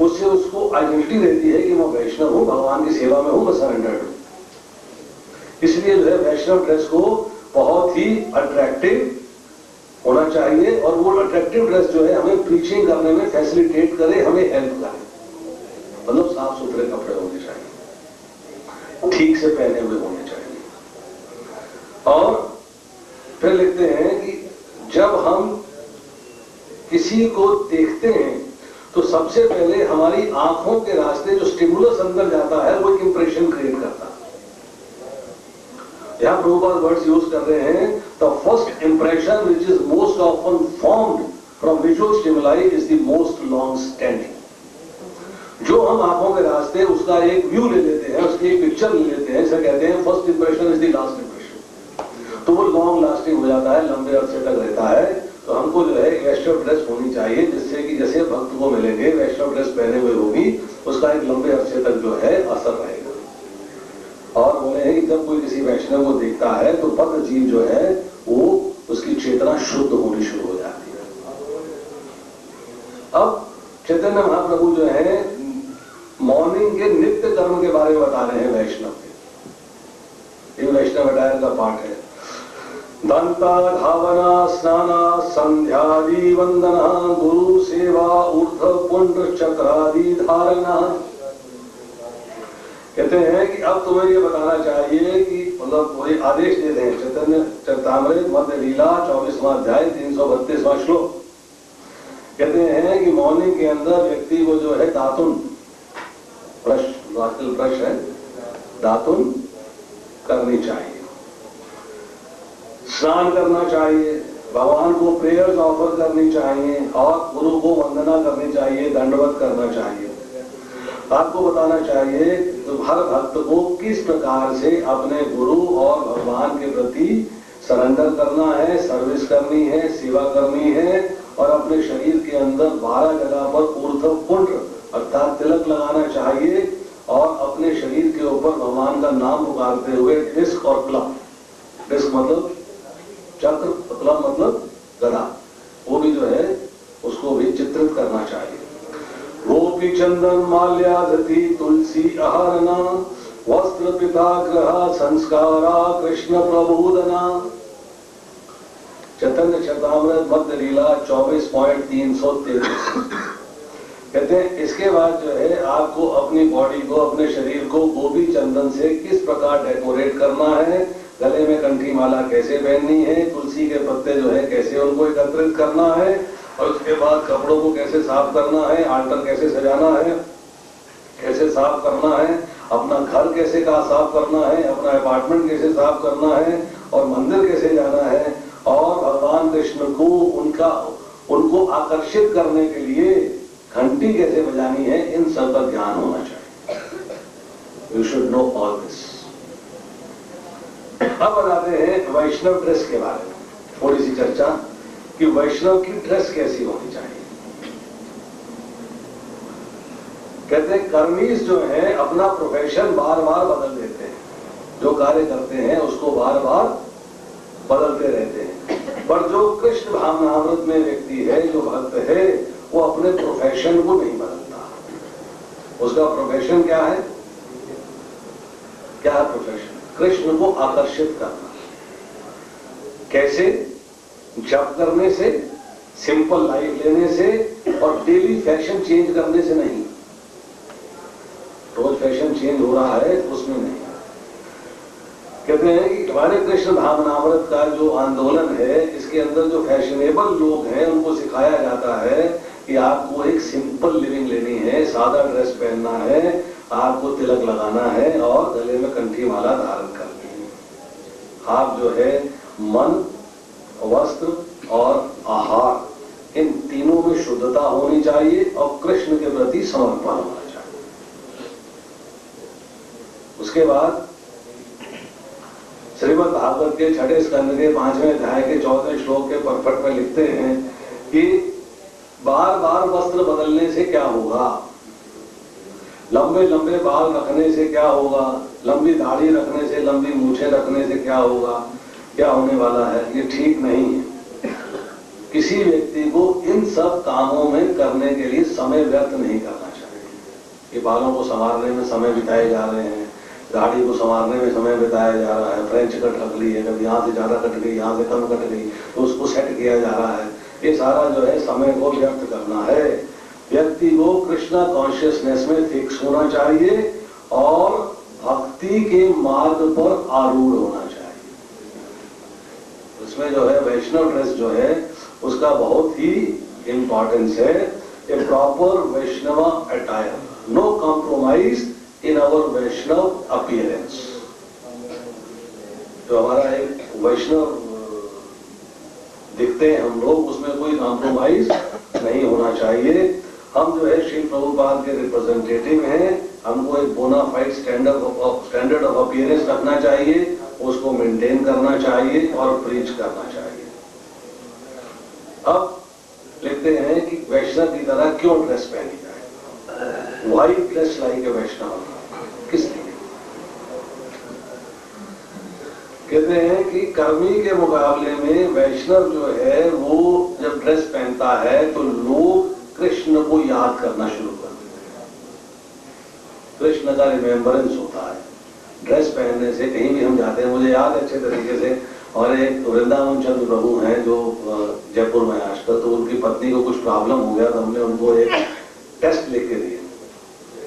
उससे उसको आइडेंटिटी रहती है कि मैं वैष्णव हूं, भगवान की सेवा में हूं, मैं सरेंडर्ड हूं। इसलिए जो है वैष्णव ड्रेस को बहुत ही अट्रैक्टिव होना चाहिए, और वो अट्रैक्टिव ड्रेस जो है हमें प्रीचिंग करने में फैसिलिटेट करे, हमें हेल्प करे। मतलब साफ सुथरे कपड़े होने चाहिए, ठीक से पहने हुए होने चाहिए। और फिर लिखते हैं कि जब हम किसी को देखते हैं तो सबसे पहले हमारी आंखों के रास्ते जो स्टिमुलस अंदर जाता है वो एक इंप्रेशन क्रिएट करता है। यहां प्रभुपाद वर्ड्स यूज कर रहे हैं, the first impression which is most often formed from visual stimuli is the most long standing. जो हम आंखों के रास्ते उसका एक व्यू ले लेते हैं, उसकी एक पिक्चर ले लेते हैं, इसे कहते हैं first impression is the last impression. तो वो लॉन्ग लास्टिंग हो जाता है, लंबे अरसे तक रहता है। तो हमको जो है वैष्णव ड्रेस होनी चाहिए, जिससे कि जैसे भक्त को मिलेंगे वैष्णव ड्रेस पहने हुए होगी, उसका एक लंबे अरसे तक जो है असर रहेगा। और बोले हैं कि जब कोई किसी वैष्णव को देखता है तो बद्ध जीव जो है वो उसकी चेतना शुद्ध होनी शुरू हो जाती है। अब चैतन्य महाप्रभु जो है मॉर्निंग के नित्य कर्म के बारे में बता रहे हैं वैष्णव के। ये वैष्णव अटायर का पाठ है। दंता धावना स्नाना संध्यादि वंदना गुरु सेवा ऊर्ध्व पुंड्र चक्रादि धारणा। कहते हैं कि अब तुम्हें ये बताना चाहिए कि मतलब वही आदेश दे रहे हैं चैतन्य चरितामृत मध्य लीला 24वां अध्याय 332वां श्लोक। कहते हैं कि मॉर्निंग के अंदर व्यक्ति को जो है दातुन ब्रश है, दातुन करनी चाहिए, स्नान करना चाहिए, भगवान को प्रेयर्स ऑफर करनी चाहिए, और गुरु को वंदना करनी चाहिए, दंडवत करना चाहिए। आपको बताना चाहिए तो हर भक्त को किस प्रकार से अपने गुरु और भगवान के प्रति सरेंडर करना है, सर्विस करनी है, सेवा करनी है, और अपने शरीर के अंदर 12 जगह पर ऊर्ध्व पुंड्र अर्थात तिलक लगाना चाहिए, और अपने शरीर के ऊपर भगवान का नाम पुकारते हुए डिस्क और क्लब, डिस्क मतलब चक्र, क्लब मतलब गदा, वो भी जो है उसको भी चित्रित करना चाहिए। गोपी चंदन माल्याधति तुलसी अहरना वस्त्र पिताग्रह संस्कारा कृष्ण प्रबोधना। चैतन्य चरितामृत मध्य लीला 24.333। कहते हैं इसके बाद जो है आपको अपनी बॉडी को, अपने शरीर को गोपी चंदन से किस प्रकार डेकोरेट करना है, गले में कंठी माला कैसे पहननी है, तुलसी के पत्ते जो है कैसे उनको एकत्रित करना है, और उसके बाद कपड़ों को कैसे साफ करना है, आल्टर कैसे सजाना है, कैसे साफ करना है, अपना घर कैसे का साफ करना है, अपना अपार्टमेंट कैसे साफ करना है, और मंदिर कैसे जाना है, और भगवान कृष्ण को उनको आकर्षित करने के लिए घंटी कैसे बजानी है, इन सब का ज्ञान होना चाहिए। You should know all this. अब बताते हैं वैष्णव ड्रेस के बारे में थोड़ी सी चर्चा कि वैष्णव की ड्रेस कैसी होनी चाहिए। कहते हैं कर्मीज जो है अपना प्रोफेशन बार बार बदल देते हैं, जो कार्य करते हैं उसको बार बार बदलते रहते हैं, पर जो कृष्ण भावनामृत में व्यक्ति है, जो भक्त है, वो अपने प्रोफेशन को नहीं बदलता। उसका प्रोफेशन क्या है? क्या है प्रोफेशन? कृष्ण को आकर्षित करना। कैसे? जप करने से, सिंपल लाइफ लेने से, और डेली फैशन चेंज करने से नहीं। रोज फैशन चेंज हो रहा है उसमें नहीं। कहते हैं कि हमारे कृष्ण भावनामृत का जो आंदोलन है, इसके अंदर जो फैशनेबल लोग हैं उनको सिखाया जाता है कि आपको एक सिंपल लिविंग लेनी है, सादा ड्रेस पहनना है, आपको तिलक लगाना है और गले में कंठी माला धारण करनी है। आप जो है मन, वस्त्र और आहार, इन तीनों में शुद्धता होनी चाहिए और कृष्ण के प्रति समर्पण होना चाहिए। उसके बाद श्रीमद् भागवत के 6 स्कंद के 5वें अध्याय के 14वें श्लोक के परफट में लिखते हैं कि बार बार वस्त्र बदलने से क्या होगा, लंबे लंबे बाल रखने से क्या होगा, लंबी दाढ़ी रखने से, लंबी मूछें रखने से क्या होगा, क्या होने वाला है। ये ठीक नहीं है। किसी व्यक्ति को इन सब कामों में करने के लिए समय व्यर्थ नहीं करना चाहिए। ये बालों को संवारने में समय बिताए जा रहे हैं, दाढ़ी को संवारने में समय बिताया जा रहा है, फ्रेंच कट रख ली है, कभी यहाँ से ज्यादा कट गई, यहाँ से कम कट गई, तो उसको सेट किया जा रहा है। ये सारा जो है समय को व्यर्थ करना है। व्यक्ति को कृष्णा कॉन्शियसनेस में फिक्स होना चाहिए और भक्ति के मार्ग पर आरूढ़ होना चाहिए। उसमें जो है वैष्णव ड्रेस जो है उसका बहुत ही इंपॉर्टेंस है। A proper Vaishnav attire, no compromise in our Vaishnav appearance. तो हमारा एक वैष्णव दिखते हैं हम लोग, उसमें कोई कॉम्प्रोमाइज नहीं होना चाहिए। हम जो है श्री प्रभुपाद के रिप्रेजेंटेटिव हैं, हमको एक बोनाफाइड स्टैंडर्ड ऑफ अपीयरेंस रखना चाहिए, उसको मेंटेन करना चाहिए और प्रीच करना चाहिए। अब लिखते हैं कि वैष्णव की तरह क्यों ड्रेस पहनी जाए। व्हाइट ड्रेस लाइक ए वैष्णव, किस लिए? कहते हैं कि कर्मी के मुकाबले में वैष्णव जो है वो जब ड्रेस पहनता है तो लोग कृष्ण को याद करना शुरू कर देते हैं। कृष्ण का रिमेम्बरेंस होता है ड्रेस पहनने से। कहीं भी हम जाते हैं, मुझे याद है अच्छे तरीके से, और एक वृंदावन चंद्र प्रभु हैं जो जयपुर में आजकल, तो उनकी पत्नी को कुछ प्रॉब्लम हो गया, तो हमने उनको एक टेस्ट लिख के दिए।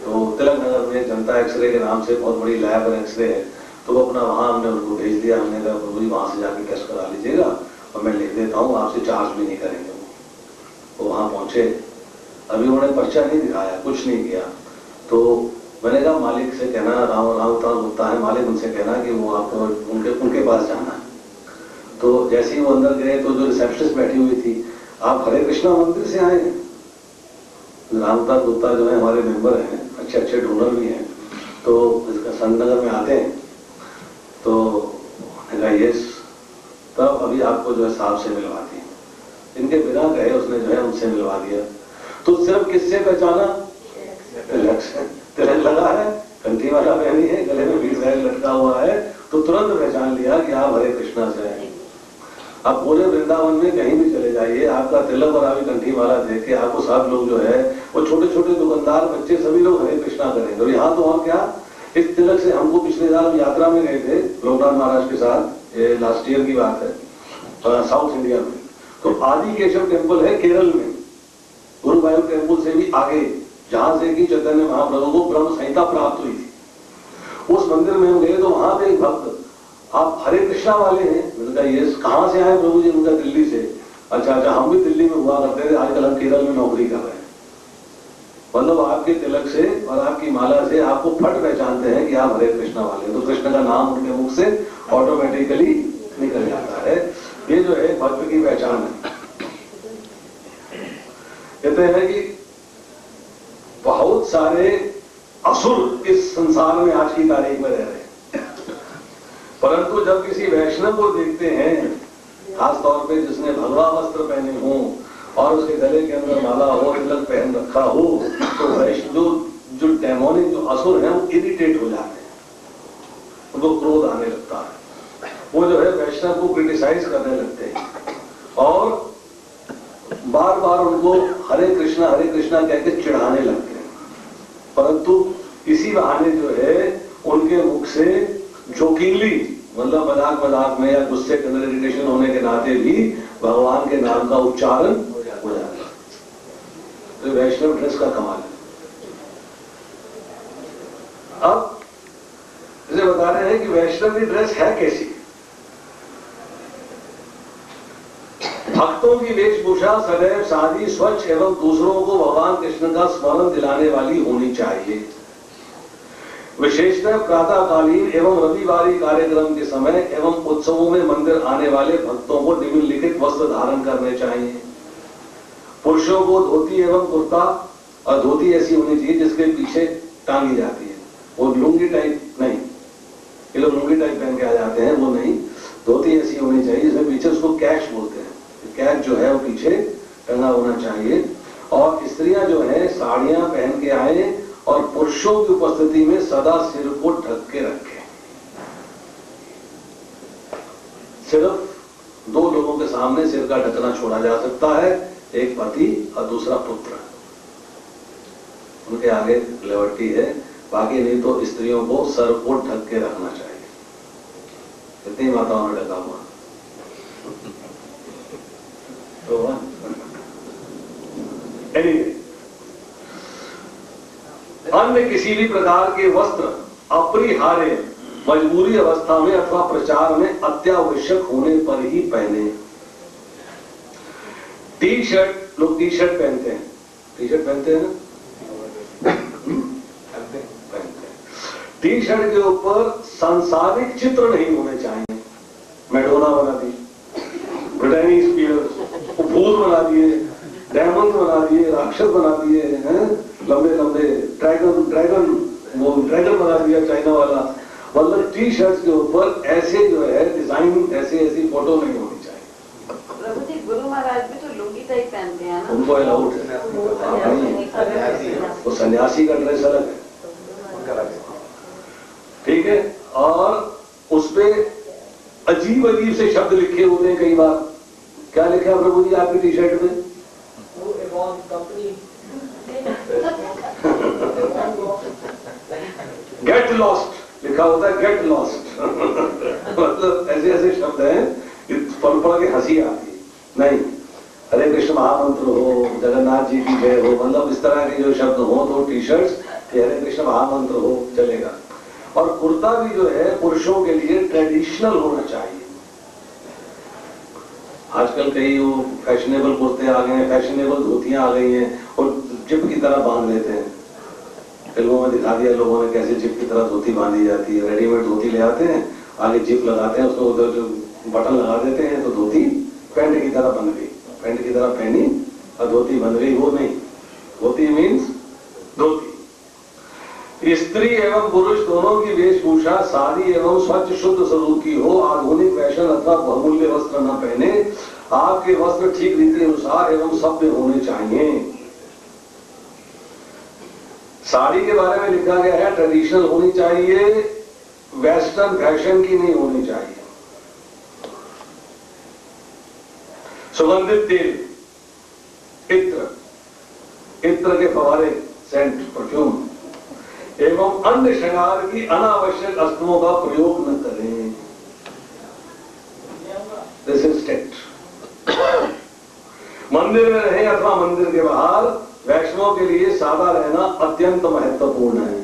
तो तिलक नगर में जनता एक्सरे के नाम से बहुत बड़ी लैब एक्सरे है, तो वो अपना वहां हमने उनको भेज दिया। हमने कहा प्रभु जी वहां से जाके टेस्ट करा लीजिएगा और मैं लिख देता हूँ, आपसे चार्ज भी नहीं करेंगे। वो वहां पहुंचे, अभी उन्होंने पर्चा नहीं दिखाया, कुछ नहीं किया। तो मैंने कहा मालिक से कहना, राम गुप्ता है मालिक, उनसे कहना कि वो आपको उनके पास जाना है। तो जैसे ही वो अंदर गए तो जो रिसेप्शनिस्ट बैठी हुई थी, आप हरे कृष्णा मंदिर से आए हैं? रामता गुप्ता जो है हमारे मेंबर हैं, अच्छे अच्छे डोनर भी हैं, तो इसका संतनगर में आते हैं। तो कहा यस, तब अभी आपको जो है साहब से मिलवाती है। इनके बिना कहे उसने जो है उनसे मिलवा दिया। तो सिर्फ किससे पहचाना? तिलक से। तिलक लगा है, कंठी वाला पहनी है, गले में बीड़ बैग लटका हुआ है, तो तुरंत पहचान लिया कि आप हरे कृष्णा से हैं। आप पूरे वृंदावन में कहीं भी चले जाइए, आपका तिलक और आपकी कंठी वाला देख के आपको सब लोग जो है, वो छोटे छोटे दुकानदार, बच्चे, सभी लोग हरे कृष्णा करेंगे। और यहाँ तो और क्या, इस तिलक से हमको पिछले साल यात्रा में गए थे लोकनाथ महाराज के साथ, ये लास्ट ईयर की बात है, साउथ इंडिया में। तो आदि केशव टेम्पल है केरल में, गुरुवायूर टेम्पल से भी आगे, जहां से कि चैतन्य महाप्रभु को ब्रह्म संहिता प्राप्त हुई थी। उस मंदिर में हम गए तो वहां पे एक भक्त आप हरे कृष्णा वाले हैं? मैंने कहा ये कहाँ से आए प्रभु जी? उनका दिल्ली से। अच्छा, हम भी दिल्ली में हुआ करते थे, आजकल हम केरल में नौकरी कर रहे हैं। मतलब आपके तिलक से और आपकी माला से आपको फट पहचानते हैं कि आप हरे कृष्णा वाले। तो कृष्ण का नाम उनके मुख से ऑटोमेटिकली निकल जाता है। ये जो है भक्त की पहचान है। कहते हैं कि बहुत सारे असुर इस संसार में आज की तारीख में रह रहे हैं, परंतु जब किसी वैष्णव को देखते हैं, खास तौर पे जिसने भगवा वस्त्र पहने हों और उसके गले के अंदर माला हो, तिलक पहन रखा हो, तो जो डेमोनिक जो असुर हैं वो इरिटेट हो जाते हैं, उनको क्रोध आने लगता है। वो जो है वैष्णव को क्रिटिसाइज करने लगते हैं और बार बार उनको हरे कृष्णा कह के चिढ़ाने लगते हैं। परंतु इसी बहाने जो है उनके मुख से जोकिंगली, मतलब मजाक में या गुस्से के अंदर इरिटेशन होने के नाते भी भगवान के नाम का उच्चारण हो जाता है। तो वैष्णव ड्रेस का कमाल है। अब इसे बता रहे हैं कि वैष्णव की ड्रेस है कैसी। भक्तों की वेशभूषा सदैव सादी, स्वच्छ एवं दूसरों को भगवान कृष्ण का स्मरण दिलाने वाली होनी चाहिए। विशेषतः प्रातःकालीन एवं रविवारी कार्यक्रम के समय एवं उत्सवों में मंदिर आने वाले भक्तों को निम्नलिखित वस्त्र धारण करने चाहिए। पुरुषों को धोती एवं कुर्ता, और धोती ऐसी होनी चाहिए जिसके पीछे टांगी जाती है, वो लुंगी टाइप नहीं। ये लोग लुंगी टाइप पहन के आ जाते हैं, वो नहीं। धोती ऐसी होनी चाहिए जिसमें पीछे, उसको कैश बोलते हैं, कैच जो है वो पीछे टंगा होना चाहिए। और स्त्रियां जो है साड़ियां पहन के आए और पुरुषों की उपस्थिति में सदा सिर को ढक के रखें। सिर्फ दो लोगों के सामने सिर का ढकना छोड़ा जा सकता है, एक पति और दूसरा पुत्र, उनके आगे लिबर्टी है, बाकी नहीं तो स्त्रियों को सर को ढक के रखना चाहिए। कितनी माताओं ने ढका हुआ तो अन्य किसी भी प्रकार के वस्त्र अपरिहार्य, मजबूरी अवस्था में अथवा प्रचार में अत्यावश्यक होने पर ही पहने। टी शर्ट, लोग टी शर्ट पहनते हैं, टी शर्ट पहनते हैं ना, पहनते हैं। टी शर्ट के ऊपर सांसारिक चित्र नहीं होने चाहिए। मैडोना बना दी, ब्रिटेनी स्पीयर्स, भूत बना दिए, डायमंड बना दिए, राक्षस बना दिए हैं, लंबे लंबे ड्रैगन बना दिया चाइना वाला। मतलब टी शर्ट के ऊपर ऐसे जो है डिजाइन, ऐसी फोटो नहीं होनी चाहिए।
प्रभु जी, गुरु महाराज भी तो लुंगी टाइप पहनते हैं ना,
उनको अलाउड है। वो सन्यासी का ड्रेस अलग है, ठीक है। और उसपे अजीब अजीब से शब्द लिखे होते हैं कई बार। क्या लिखा है प्रभु जी आपकी टी शर्ट में? गेट लॉस्ट लिखा होता है, गेट लॉस्ट। मतलब ऐसे ऐसे शब्द हैं कि पढ़ पढ़ के हंसी आती है। नहीं, हरे कृष्ण महामंत्र हो, जगन्नाथ जी की जय हो, मतलब इस तरह के जो शब्द हो तो टी शर्ट्स हरे कृष्ण महामंत्र हो चलेगा। और कुर्ता भी जो है पुरुषों के लिए ट्रेडिशनल होना चाहिए। आजकल कई वो फैशनेबल कुर्ते आ गए हैं, फैशनेबल धोतियां आ गई हैं और जिप की तरह बांध लेते हैं। फिल्मों में दिखा दिया लोगों ने कैसे जिप की तरह धोती बांधी जाती है। रेडीमेड धोती ले आते हैं, आगे जिप लगाते हैं, उसको उधर जो बटन लगा देते हैं तो धोती पैंट की तरह बन गई, पैंट की तरह पहनी और धोती बन गई। वो नहीं, धोती मीन्स धोती। स्त्री एवं पुरुष दोनों की वेशभूषा सादी एवं स्वच्छ शुद्ध स्वरूप की हो। आधुनिक फैशन अथवा बहुमूल्य वस्त्र न पहने। आपके वस्त्र ठीक रीति अनुसार एवं सभ्य होने चाहिए। साड़ी के बारे में लिखा गया है ट्रेडिशनल होनी चाहिए, वेस्टर्न फैशन की नहीं होनी चाहिए। सुगंधित तेल, इत्र के फवारे, सेंट, परफ्यूम एवं अन्य श्रृंगार की अनावश्यक वस्तुओं का प्रयोग न करें। This is state. मंदिर में रहें अथवा मंदिर के बाहर, वैष्णव के लिए सादा रहना अत्यंत महत्वपूर्ण है।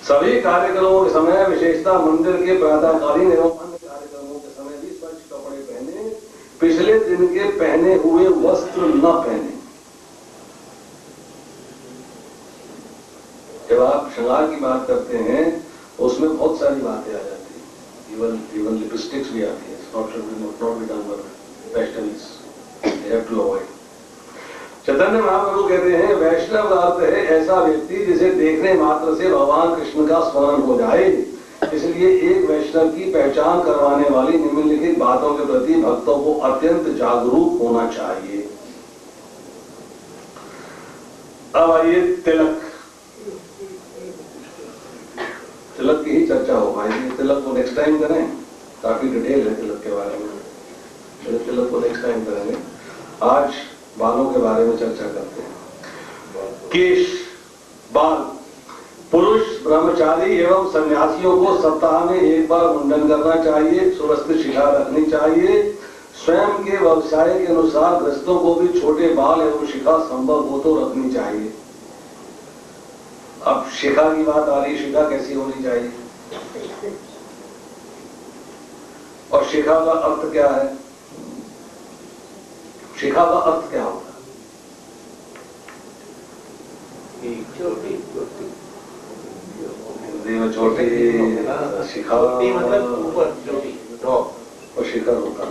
सभी कार्यक्रमों के समय विशेषता मंदिर के प्रातःकालीन एवं अन्य कार्यक्रमों के समय भी स्वच्छ कपड़े पहने, पिछले दिन के पहने हुए वस्त्र न पहने। जब आप श्रृंगार की बात करते हैं उसमें बहुत सारी बातें आ जाती हैं, इवन लिपस्टिक्स भी आती है। Not be done by vegetables, they have to avoid. Chaitanya Mahaprabhu कहते हैं वैष्णव का अर्थ है ऐसा व्यक्ति जिसे देखने मात्र से भगवान कृष्ण का स्मरण हो जाए। इसलिए एक वैष्णव की पहचान करवाने वाली निम्नलिखित बातों के प्रति भक्तों को अत्यंत जागरूक होना चाहिए। अब आइए तिलक की ही चर्चा हो पाएगी। तिलक को नेक्स्ट टाइम करें, काफी डिटेल है तिलक के बारे में। तिलक को नेक्स्ट टाइम करेंगे। आज बालों के बारे में चर्चा करते हैं। केश, बाल। पुरुष ब्रह्मचारी एवं सन्यासियों को सप्ताह में एक बार मुंडन करना चाहिए, सुव्यवस्थित शिखा रखनी चाहिए। स्वयं के व्यवसाय के अनुसार गृहस्थों को भी छोटे बाल एवं शिखा संभव हो तो रखनी चाहिए। अब शिखा की बात आ रही, शिखा कैसी होनी चाहिए और शिखा का अर्थ क्या है? शिखा का अर्थ क्या होगा? हिंदी में छोटी, शिखा
मतलब ऊपर चोटी, टॉप,
और शिखर होता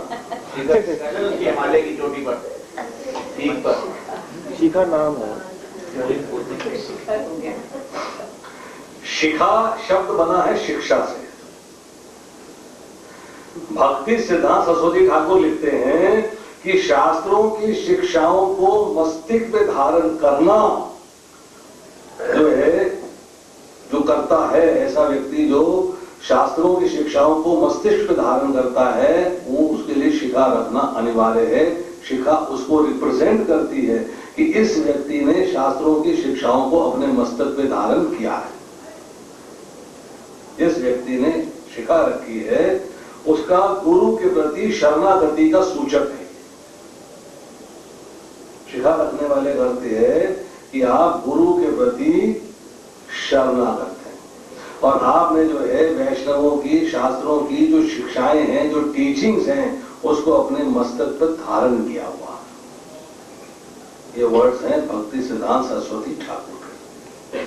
शिखर हिमालय की चोटी पर, पीक पर।
शिखा नाम है।
शिखा शब्द बना है शिक्षा से। भक्ति सिद्धांत सरस्वती ठाकुर लिखते हैं कि शास्त्रों की शिक्षाओं को मस्तिष्क में धारण करना जो है, जो करता है ऐसा व्यक्ति जो शास्त्रों की शिक्षाओं को मस्तिष्क में धारण करता है, वो उसके लिए शिखा रखना अनिवार्य है। शिखा उसको रिप्रेजेंट करती है कि इस व्यक्ति ने शास्त्रों की शिक्षाओं को अपने मस्तक में धारण किया है। जिस व्यक्ति ने शिखा रखी है उसका गुरु के प्रति शरणागति का सूचक है। शिखा रखने वाले का अर्थ है कि आप गुरु के प्रति शरणागत हैं और आपने जो है वैष्णवों की, शास्त्रों की जो शिक्षाएं हैं, जो टीचिंग्स हैं, उसको अपने मस्तक पर धारण किया हुआ। ये वर्ड्स हैं भक्ति सिद्धांत सरस्वती ठाकुर के।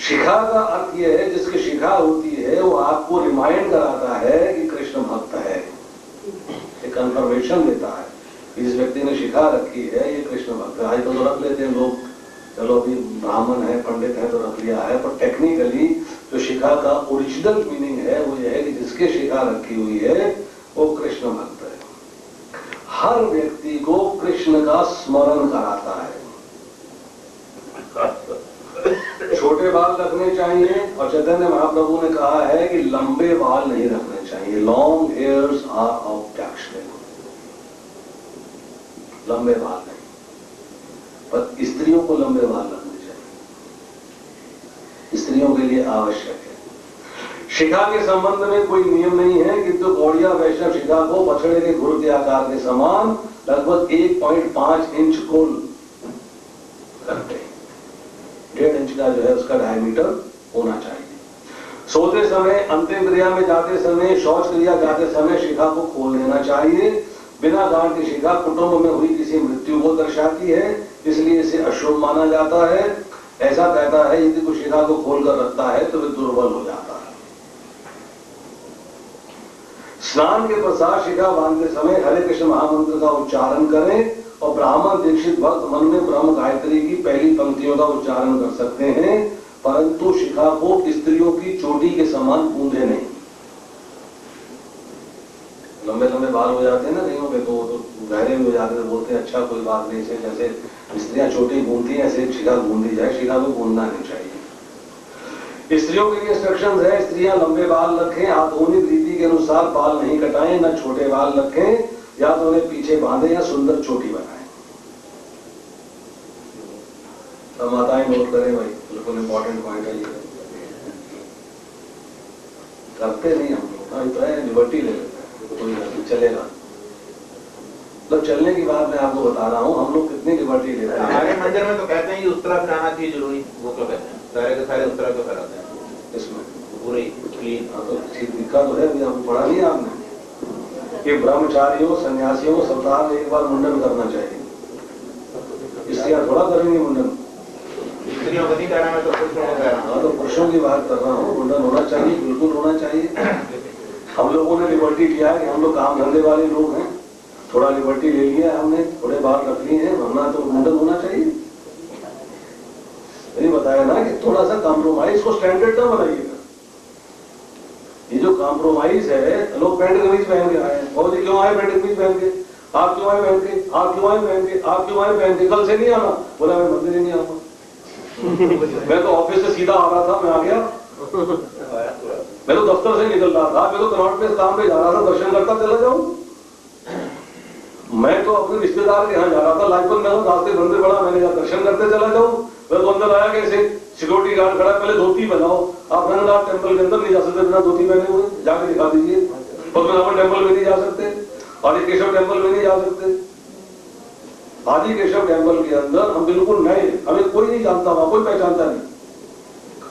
शिखा का अर्थ यह है जिसकी शिखा होती है वो आपको रिमाइंड कराता है कि कृष्ण भक्त है, एक कंफर्मेशन देता है कि जिस व्यक्ति ने शिखा रखी है ये कृष्ण भक्त है। आजकल तो रख लेते हैं लोग, चलो अभी ब्राह्मण है, पंडित है तो रख लिया है, पर टेक्निकली जो शिखा का ओरिजिनल मीनिंग है वो ये है कि जिसके शिखा रखी हुई है वो कृष्ण भक्त है। हर व्यक्ति को कृष्ण का स्मरण कराता है। छोटे बाल रखने चाहिए और चैतन्य महाप्रभु ने कहा है कि लंबे बाल नहीं रखने चाहिए। Long hairs are objectionable. लंबे बाल नहीं, पर स्त्रियों को लंबे बाल रखने चाहिए, स्त्रियों के लिए आवश्यक है। शिखा के संबंध में कोई नियम नहीं है, किंतु गौड़िया वैष्णव शिखा को बछड़े के घुर के आकार के समान लगभग 1.5 इंच को रखते हैं। 1.5 इंच का जो है उसका डायमीटर होना चाहिए। सोते समय, अंतिम क्रिया में जाते समय, शौच क्रिया जाते समय शिखा को खोल देना चाहिए। बिना गांठ की शिखा कुटुंब में हुई किसी मृत्यु को दर्शाती है, इसलिए इसे अशुभ माना जाता है। ऐसा कहता है यदि कोई शिखा को खोलकर रखता है तो वे दुर्बल हो जाता है। स्नान के पश्चात शिखा बांधते समय हरे कृष्ण महामंत्र का उच्चारण करें और ब्राह्मण दीक्षित भक्त मन में ब्रह्म गायत्री की पहली पंक्तियों का उच्चारण कर सकते हैं, परंतु शिखा को स्त्रियों की चोटी के समान गूंधे नहीं। लंबे लंबे बाल हो जाते हैं ना कईयों पे, तो गहरे भी हो जाते हैं, बोलते हैं अच्छा कोई बात नहीं, जैसे स्त्रियां चोटी गूंधती हैं ऐसे शिखा गूंधी जाए। शिखा को गूंधना नहीं चाहिए। स्त्रियों के लिए इंस्ट्रक्शंस है, स्त्रियां लंबे बाल रखें, आधुनिक रीति के अनुसार बाल नहीं कटाएं, न छोटे बाल रखें, या तो उन्हें पीछे बांधे या सुंदर चोटी बनाएं। तो माताएं नोट करें भाई, बिल्कुल इंपॉर्टेंट पॉइंट है ये। करते नहीं हम लोग, तो है लिबर्टी ले लेते हैं, कोई नहीं चलेगा। मतलब चलने की बात मैं आपको बता रहा हूँ, हम लोग कितनी लिबर्टी लेते हैं।
हमारे मंदिर में तो कहते हैं कि उस तरफ जाना चाहिए जरूरी, वो क्यों कहते हैं? सारे के सारे उस तरफ क्यों कराते हैं? पूरे क्लीन।
तो ठीक दिखा तो है, अभी हम पढ़ा नहीं आपने कि ब्रह्मचारियों सन्यासियों सप्ताह में एक बार मुंडन करना चाहिए। स्त्रियां थोड़ा करेंगे मुंडन।
स्त्रियों को नहीं कह रहा मैं, तो पुरुषों को कह रहा हूँ।
हाँ, तो पुरुषों की बात कर रहा हूँ। मुंडन होना चाहिए, बिल्कुल होना चाहिए। हम लोगों ने लिबर्टी लिया है कि हम लोग काम धंधे वाले लोग हैं, थोड़ा लिबर्टी ले लिया है हमने, थोड़े बाल रख लिए हैं, वरना तो मुंडन होना चाहिए। मैंने बताया ना कि थोड़ा सा कॉम्प्रोमाइज को स्टैंडर्ड ना बनाइएगा। ये जो कॉम्प्रोमाइज है, लोग पैंट कमीज पहन के आए, और जी क्यों आए पैंट कमीज पहन के, आप क्यों आए पहन के, आप क्यों आए पहन के, आप क्यों आए पहन के, कल से नहीं आना। बोला मैं मंदिर ही नहीं आऊंगा। मैं तो ऑफिस से सीधा आ रहा था, मैं आ गया। मैं तो दफ्तर से निकल रहा था, मैं तो कनॉट प्लेस काम पे जा रहा था, दर्शन करता चला जाऊं। मैं तो अपने रिश्तेदार के यहाँ जा रहा था, लाजपत नगर, रास्ते मंदिर बड़ा, मैंने कहा दर्शन करते चला जाऊं। मैं तो अंदर आया कैसे, सिक्योरिटी गार्ड खड़ा, पहले धोती बनाओ, आप रंगनाथ टेम्पल के अंदर नहीं जा सकते बिना धोती पहने हुए, जाके दिखा दीजिए। पद्मनाभन टेम्पल में नहीं जा सकते, आदि केशव टेम्पल में नहीं जा सकते। आदि केशव टेम्पल के अंदर हम बिल्कुल नए, हमें कोई नहीं जानता, वहां कोई पहचानता नहीं।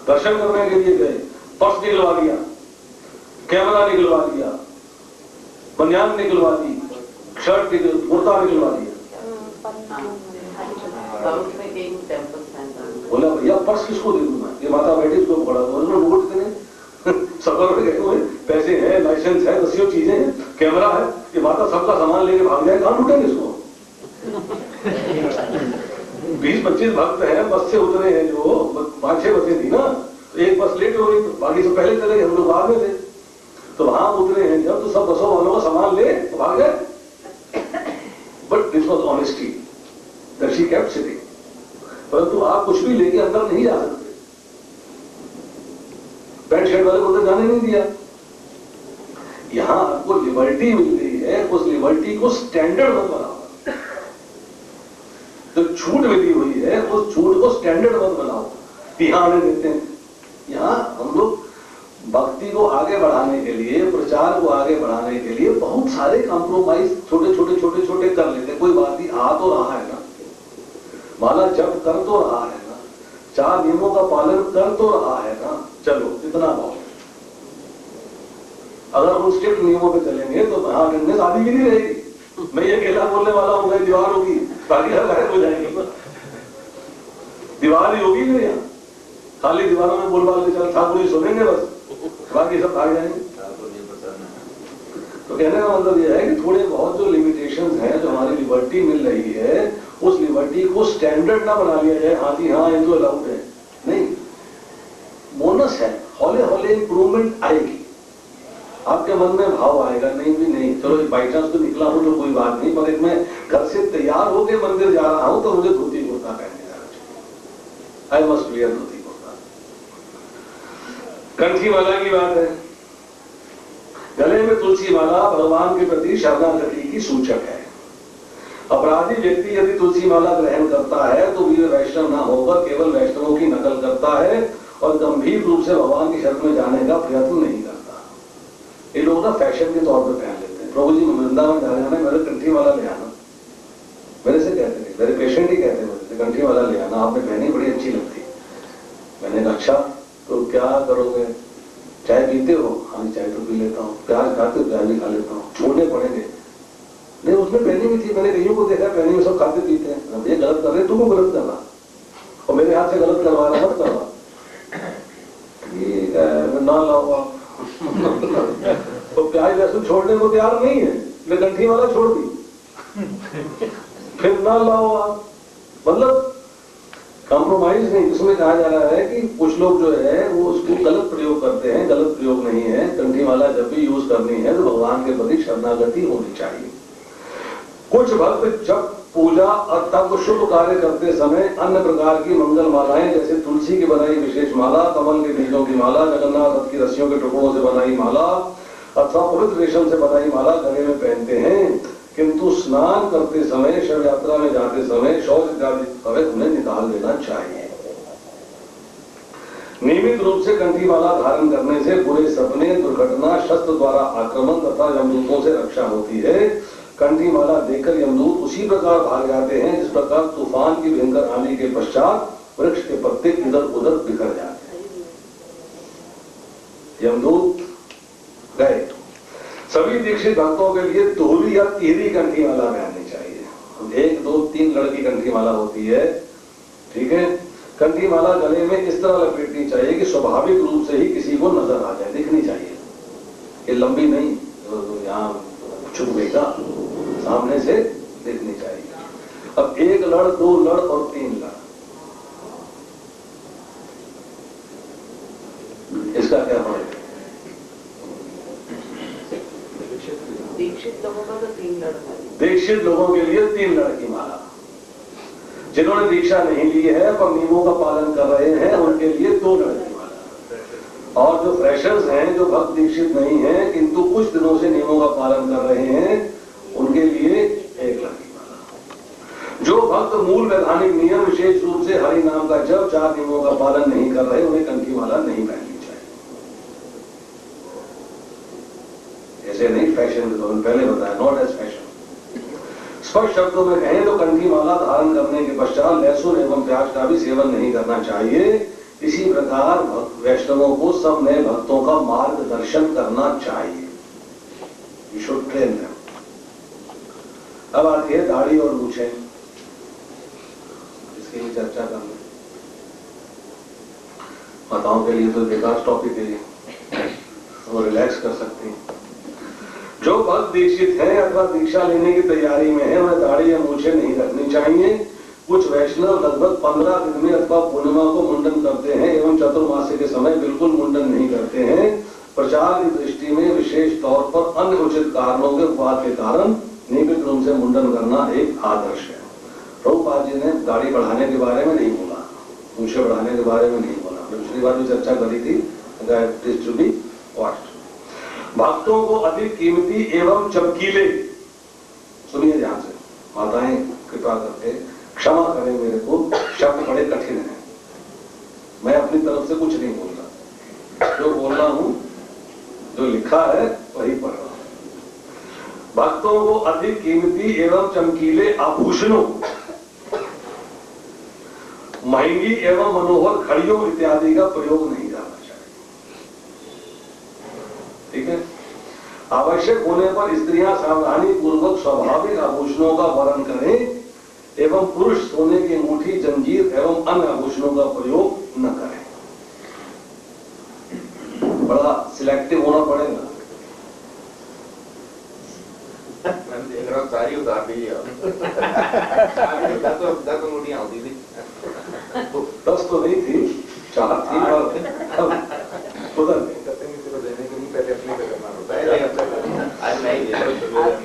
दर्शन करने के लिए गए, पर्स निकलवा लिया, कैमरा निकलवा लिया, बनियान निकलवा दी, शर्ट कुर्ता निकलवा दिया। बोला भैया पर्स किसको दे दूंगा, ये माता बैठी उसको पकड़ा दो, नोट देने सफर में गए हुए, पैसे हैं, लाइसेंस है, दसियों चीजें हैं, कैमरा है, ये माता सबका सामान लेके भाग जाए, कहां लूटेंगे इसको। 20-25 भक्त हैं, बस से उतरे हैं, जो 5-6 बसें थी ना, तो एक बस लेट हो गई, बाकी सब पहले चले गए, हम लोग बाद में थे। तो वहां उतरे हैं जब, तो सब बसों वालों का सामान ले तो भाग गए। But this was honesty that she kept sitting. परंतु आप कुछ भी लेके अंदर नहीं जा सकते। पैंट शर्ट वाले को तो जाने नहीं दिया। यहां आपको लिबर्टी मिल गई है, उस लिबर्टी को स्टैंडर्ड मत बनाओ। जो छूट मिली हुई है, उस छूट को स्टैंडर्ड मत बनाओ। यहां आने देते हैं, यहां हम लोग भक्ति को आगे बढ़ाने के लिए, प्रचार को आगे बढ़ाने के लिए बहुत सारे कॉम्प्रोमाइज छोटे छोटे कर लेते हैं। कोई बात नहीं, आ तो रहा है ना, माला जप कर तो रहा है ना, 4 नियमों का पालन कर तो रहा है ना, चलो इतना बहुत। अगर हम स्ट्रिक्ट नियमों पे चलेंगे तो अटेंडेंस आदि भी नहीं रहेगी। मैं ये अकेला बोलने वाला हूं, मैं दीवार होगी, बाकी हर गायब हो जाएंगे। दीवार ही होगी नहीं, यहाँ खाली दीवारों में बोल के चल ठाकुर जी सुनेंगे बस, बाकी सब भाग जाएंगे। तो कहने का मतलब यह है कि थोड़े बहुत जो लिमिटेशंस हैं, जो हमारी लिबर्टी मिल रही है, उस लिबर्टी को स्टैंडर्ड ना बना लिया जाए। हाँ जी हाँ, ये तो अलाउड है, नहीं, बोनस है, हौले हौले इंप्रूवमेंट आएगी। आपके मन में भाव आएगा, नहीं भी नहीं, चलो बाई चांस तो निकला हूं तो कोई बात नहीं, पर मैं घर से तैयार होकर मंदिर जा रहा हूं तो मुझे धोती कुर्ता पहनने जाना चाहिए। I must wear dhoti kurta. कंठी माला की बात है, गले में तुलसी माला भगवान के प्रति शरणागति की सूचक है। अपराधी व्यक्ति यदि तुलसी माला ग्रहण करता है तो वीर वैष्णव ना होकर केवल वैष्णवों की नकल करता है और गंभीर रूप से भगवान की शरण में जाने का प्रयत्न नहीं करता। ये लोग ना फैशन के तौर पर पहन लेते हैं। प्रभु जी वृंदावन जा रहे हैं, मेरे कंठी माला ले आना, मेरे से कहते थे, मेरे पेशेंट ही कहते थे कंठी माला ले आना, आपने पहनी बड़ी अच्छी लगती। मैंने कहा अच्छा तो क्या करोगे, चाय पीते हो? हाँ चाय तो पी लेता हूँ। प्याज खाते हो? प्याज भी खा लेता हूँ। छोड़ने पड़ेंगे? नहीं, उसमें पहनी हुई थी, मैंने कईयों को देखा पहनी में सब खाते पीते हैं। ये गलत कर रहे, तुमको गलत करना और मेरे हाथ से गलत करवा रहा, मत करवा। ठीक है, ना लाओ आप। तो प्याज लहसुन छोड़ने को तैयार नहीं है, मैं कंठी वाला छोड़ दी, फिर ना लाओ आप। मतलब कॉम्प्रोमाइज नहीं। इसमें कहा जा रहा है कि कुछ लोग जो है वो उसको गलत प्रयोग करते हैं। गलत प्रयोग नहीं है। कंठी माला जब भी यूज करनी है तो भगवान के प्रति शरणागति होनी चाहिए। कुछ भक्त जब पूजा और तब शुभ कार्य करते समय अन्य प्रकार की मंगल मालाएं, जैसे तुलसी की बनाई विशेष माला, कमल के बीजों की माला, जगन्नाथ रथ की रस्सियों के टुकड़ों से बनाई माला अथवा पवित्र रेशम से बनाई माला गले में पहनते हैं, किंतु स्नान करते समय, शव यात्रा में जाते समय, शौच इत्यादि समय उन्हें निकाल देना चाहिए। नियमित रूप से कंठी माला धारण करने से बुरे सपने, दुर्घटना, शस्त्र द्वारा आक्रमण तथा यमदूतों से रक्षा होती है। कंठी माला देखकर यमदूत उसी प्रकार भाग जाते हैं जिस प्रकार तूफान की भयंकर आंधी के पश्चात वृक्ष के पत्ते इधर उधर बिखर जाते हैं। यमदूत गए। सभी दीक्षित भक्तों के लिए दोहरी या तिहरी कंठी माला पहननी चाहिए। 1, 2, 3 लड़की कंठी माला होती है, ठीक है। कंठी माला गले में इस तरह लपेटनी चाहिए कि स्वाभाविक रूप से ही किसी को नजर आ जाए, दिखनी चाहिए। ये लंबी नहीं यहाँ छुप गई, सामने से दिखनी चाहिए। अब 1 लड़, 2 लड़ और 3 लड़, इसका क्या फर्क है?
दीक्षित लोगों का तो 3 लड़ है।
दीक्षित लोगों के लिए 3 लड़ की माला, जिन्होंने दीक्षा नहीं ली है पर नियमों का पालन कर रहे हैं उनके लिए 2 लड़ की माला। और जो फ्रेशर्स हैं, जो भक्त दीक्षित नहीं हैं किंतु कुछ दिनों से नियमों का पालन कर रहे हैं, उनके लिए 1 लड़ की माला। जो भक्त मूल वैधानिक नियम विशेष रूप से हरि नाम का जप, 4 नियमों का पालन नहीं कर रहे, उन्हें कंठी माला नहीं पहननी चाहिए। ऐसे नहीं फैशन, पहले बताया, नॉट एज फैशन। स्पष्ट शब्दों में कहें तो कंठी माला धारण करने के पश्चात लहसुन एवं प्याज का भी सेवन नहीं करना चाहिए। इसी प्रकार वैष्णवों को सब नए भक्तों का मार्गदर्शन करना चाहिए। You should train them. अब आती है दाढ़ी और मूछें, इसकी भी चर्चा कर लें। माताओं के लिए तो बेकार टॉपिक है ये, वो रिलैक्स कर सकती हैं। जो भक्त दीक्षित है अथवा दीक्षा लेने की तैयारी में है, उन्हें दाढ़ी या मूछें नहीं रखनी चाहिए। कुछ वैष्णव लगभग 15 दिन में अथवा पूर्णिमा को मुंडन करते हैं एवं चतुर्मास्य के समय बिल्कुल मुंडन नहीं करते हैं। प्रचार की दृष्टि में विशेष तौर पर अन्य उचित कारणों के उपवाद के कारण नियमित रूप से मुंडन करना एक आदर्श है। प्रभुपाद जी ने दाढ़ी बढ़ाने के बारे में नहीं बोला, मूछें बढ़ाने के बारे में नहीं बोला। पिछली बार भी चर्चा करी थी, टू बी वॉच्ड। भक्तों को अधिक कीमती एवं चमकीले, सुनिए ध्यान से, माताएं कृपा करके क्षमा करें मेरे को, शब्द बड़े कठिन हैं, मैं अपनी तरफ से कुछ नहीं बोल रहा, जो बोल रहा हूं, जो लिखा है वही पढ़ रहा हूं। भक्तों को अधिक कीमती एवं चमकीले आभूषणों, महंगी एवं मनोहर घड़ियों इत्यादि का प्रयोग नहीं करना चाहिए, ठीक है। आवश्यक होने पर स्त्रियां सावधानी पूर्वक स्वाभाविक आभूषणों का वर्ण करें एवं पुरुष सोने की अंगूठी, जंजीर एवं अन्य आभूषणों का प्रयोग न करें। बड़ा सिलेक्टिव होना पड़ेगा।
मैं देख रहा हूँ सारी उतार दी है। 10 अंगूठियां होती थी,
10 तो नहीं थी, 4 थी और उधर
देने के लिए पहले अपने पे करना होता है।
आज नहीं दे
आज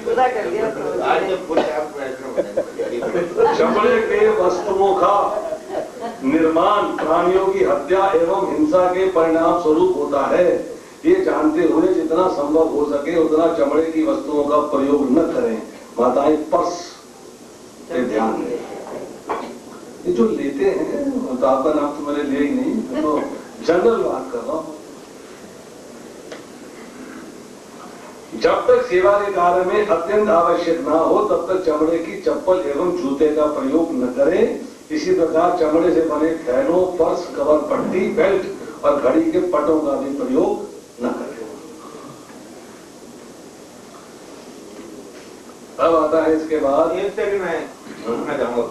पूरा कर दिया तो
आज जब पूरे आप
चमड़े के वस्तुओं का निर्माण प्राणियों की हत्या एवं हिंसा के परिणाम स्वरूप होता है। ये जानते हुए जितना संभव हो सके उतना चमड़े की वस्तुओं का प्रयोग न करें। माताएं पर्स पे ध्यान दें। ये जो लेते हैं तो आपका नाम तो मैंने लिया ही नहीं, मैं तो जनरल बात कर रहा हूं। जब तक सेवा के कार्य में अत्यंत आवश्यक ना हो तब तक चमड़े की चप्पल एवं जूते का प्रयोग न करें। इसी प्रकार चमड़े से बने थैलों, पर्स, कवर, पट्टी, बेल्ट और घड़ी के पटों का भी प्रयोग न करें। अब आता है इसके बाद,
से भी मैं चाहूंगा,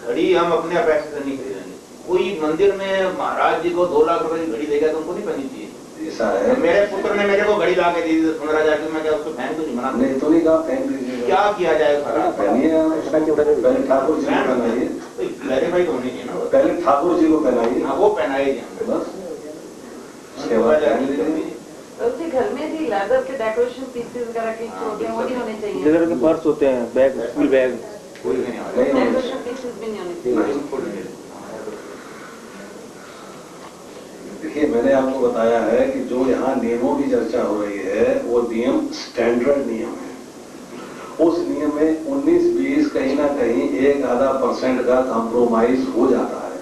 घड़ी हम अपने पैसे से नहीं खरीदेंगे। कोई मंदिर में महाराज जी को 2 लाख रुपए की घड़ी देगा तो उनको नहीं पहननी चाहिए।
ऐसा है,
मेरे पुत्र ने मेरे को घड़ी ला के दी 15,000 की, मैं क्या उसको पहन तो नहीं मना?
नहीं तो नहीं कहा पहन लीजिएगा।
क्या किया जाए?
पहनिए, पहले ठाकुर जी को पहनाइए,
वेरीफाई तो होनी चाहिए ना।
पहले ठाकुर जी को पहनाइए।
हाँ, वो पहनाइए
बस, उसके बाद पहन लीजिए।
उसके घर में भी लेदर के डेकोरेशन पीसेस वगैरह के छोटे वो नहीं होने चाहिए।
लेदर के पर्स होते हैं, बैग, स्कूल बैग,
कोई नहीं
डेकोरेशन पीसेस भी नहीं होने चाहिए।
देखिए, मैंने आपको बताया है कि जो यहाँ नियमों की चर्चा हो रही है वो नियम स्टैंडर्ड नियम है। उस नियम में 19-20 कहीं ना कहीं 1-आधा% का कॉम्प्रोमाइज हो जाता है।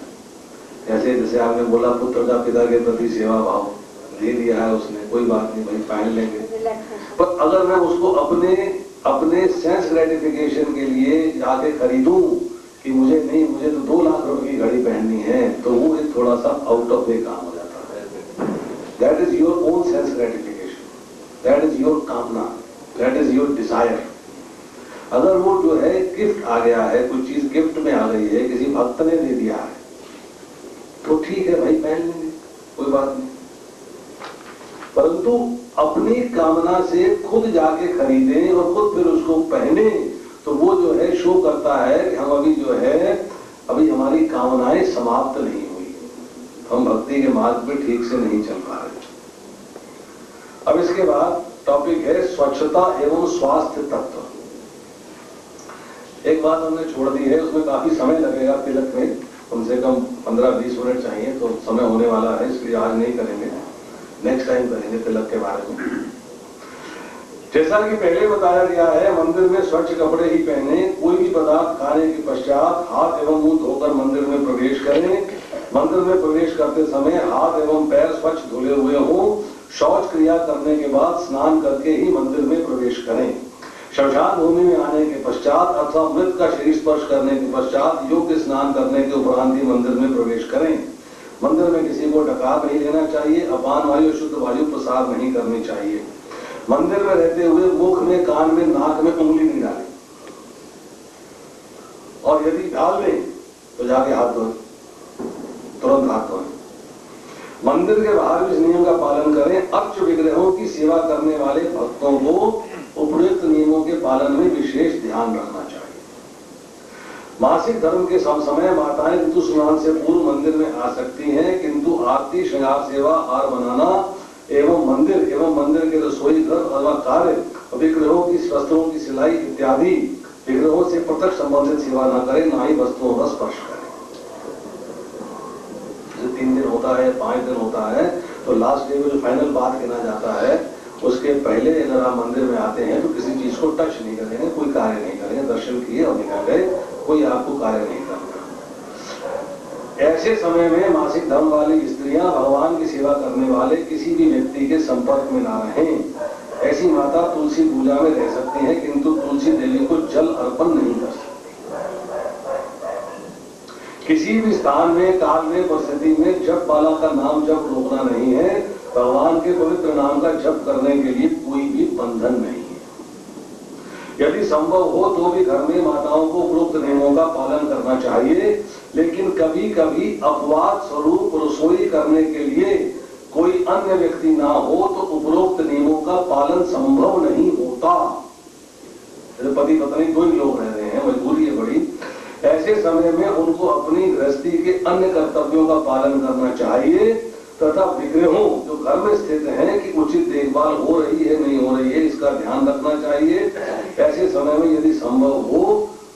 जैसे आपने बोला पुत्र का पिता के प्रति सेवा भाव दे दिया है उसने, कोई बात नहीं भाई पहन लेंगे। पर अगर मैं उसको अपने सेंस ग्रेटिफिकेशन के लिए जाके खरीदूं कि मुझे तो 2 लाख रुपए की घड़ी पहननी है, तो वो एक थोड़ा सा आउट ऑफ वे काम हो जाता है। That is your own sense gratification, that is your कामना, दैट इज योर डिजायर। अगर वो जो है गिफ्ट आ गया है, कोई चीज गिफ्ट में आ गई है, किसी भक्त ने दे दिया है, तो ठीक है भाई, पहन लेंगे, कोई बात नहीं। परंतु अपनी कामना से खुद जाके खरीदें और खुद फिर उसको पहने, तो वो जो है शो करता है कि हम अभी जो है, अभी हमारी कामनाएं समाप्त नहीं हुई, हम भक्ति के मार्ग पे ठीक से नहीं चल पा रहे। अब इसके बाद टॉपिक है स्वच्छता एवं स्वास्थ्य तत्व। एक बात हमने छोड़ दी है, उसमें काफी समय लगेगा तिलक में, कम से कम 15-20 मिनट चाहिए, तो समय होने वाला है, इसलिए आज नहीं करेंगे, नेक्स्ट टाइम करेंगे तिलक के बारे में। जैसा कि पहले बताया गया है, मंदिर में स्वच्छ कपड़े ही पहने, कोई भी पदार्थ खाने के पश्चात हाथ एवं मुंह धोकर मंदिर में प्रवेश करें। मंदिर में प्रवेश करते समय हाथ एवं पैर स्वच्छ धुले हुए हों। शौच क्रिया करने के बाद स्नान करके ही मंदिर में प्रवेश करें। शमशान भूमि में आने के पश्चात अथवा मृत का शरीर स्पर्श करने के पश्चात योग्य स्नान करने के उपरांत ही मंदिर में प्रवेश करें। मंदिर में किसी को डकार नहीं लेना चाहिए, अपान वायु शुद्ध वायु प्रसार नहीं करनी चाहिए। मंदिर में रहते हुए मुख में, कान में, नाक में उंगली नहीं डालें, और यदि डाल लें तो जाके हाथ धोएं, तुरंत हाथ धोएं। मंदिर के बाहर भी इस नियम का पालन करें। अर्च विग्रहों की सेवा करने वाले भक्तों को उपयुक्त नियमों के पालन में विशेष ध्यान रखना चाहिए। मासिक धर्म के समय माताएं ऋतु स्नान से पूर्व मंदिर में आ सकती हैं, किंतु आरती, श्रृंगार सेवा, हार बनाना एवं मंदिर के रसोई घर अथवा कार्य, विग्रहों की वस्त्रों की सिलाई इत्यादि विग्रहों से प्रत्यक्ष संबंधित सेवा न करें, न ही वस्तुओं का स्पर्श करें। 3 दिन होता है, 5 दिन होता है, तो लास्ट डे में जो फाइनल बात कहना जाता है, उसके पहले अगर आप मंदिर में आते हैं तो किसी चीज को टच नहीं करेंगे, कोई कार्य नहीं करेंगे, दर्शन किए और निकल गए, कोई आपको कार्य नहीं करना। ऐसे समय में मासिक धर्म वाली स्त्रियां भगवान की सेवा करने वाले किसी भी व्यक्ति के संपर्क में ना रहें। ऐसी माता तुलसी पूजा में रह सकती हैं, किंतु तुलसी देवी को जल अर्पण नहीं कर सकती। किसी भी स्थान में, काल में, परिस्थिति में जप माला का नाम जप रोकना नहीं है। भगवान के पवित्र नाम का जप करने के लिए कोई भी बंधन नहीं है। यदि संभव हो तो भी घर में माताओं को उपरोक्त नियमों का पालन करना चाहिए, लेकिन कभी कभी अपवाद स्वरूप रसोई करने के लिए कोई अन्य व्यक्ति ना हो तो उपरोक्त नियमों का पालन संभव नहीं होता। पति पत्नी 2 ही लोग रह रहे हैं, मजबूरी है बड़ी। ऐसे समय में उनको अपनी गृहस्थी के अन्य कर्तव्यों का पालन करना चाहिए तथा विग्रहों जो घर में स्थित हैं कि उचित देखभाल हो रही है नहीं हो रही है, इसका ध्यान रखना चाहिए। ऐसे समय में यदि संभव हो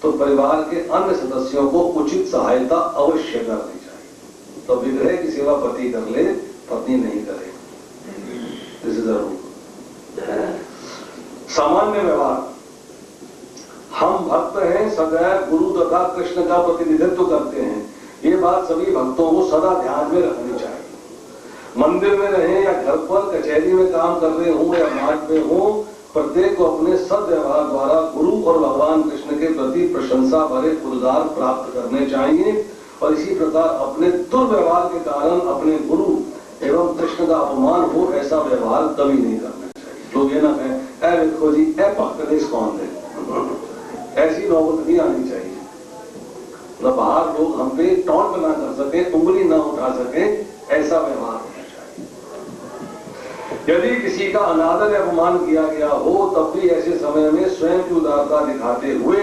तो परिवार के अन्य सदस्यों को उचित सहायता अवश्य करनी चाहिए। तो विग्रह की सेवा पति कर ले, पत्नी नहीं करे। This is a rule. सामान्य व्यवहार। हम भक्त हैं, सदैव गुरु तथा कृष्ण का प्रतिनिधित्व करते हैं, ये बात सभी भक्तों को सदा ध्यान में रखनी चाहिए। मंदिर में रहें या घर पर, कचहरी में काम कर रहे हों या मार्ग में हो, प्रत्येक को अपने सद्व्यवहार द्वारा गुरु और भगवान कृष्ण के प्रति प्रशंसा भरे पुरस्कार प्राप्त करने चाहिए। और इसी प्रकार अपने दुर्व्यवहार के कारण अपने गुरु एवं कृष्ण का अपमान हो, ऐसा व्यवहार कभी नहीं करना चाहिए। लोग ये ना कहें, ऐ देखो जी, ऐ भक्त देश कौन दे, ऐसी नौबत नहीं आनी चाहिए। मतलब बाहर लोग हम पे टॉन्ट ना कर सके, उंगली ना उठा सके, ऐसा व्यवहार होना चाहिए। यदि किसी का अनादर या अपमान किया गया हो तब भी ऐसे समय में स्वयं की उदारता दिखाते हुए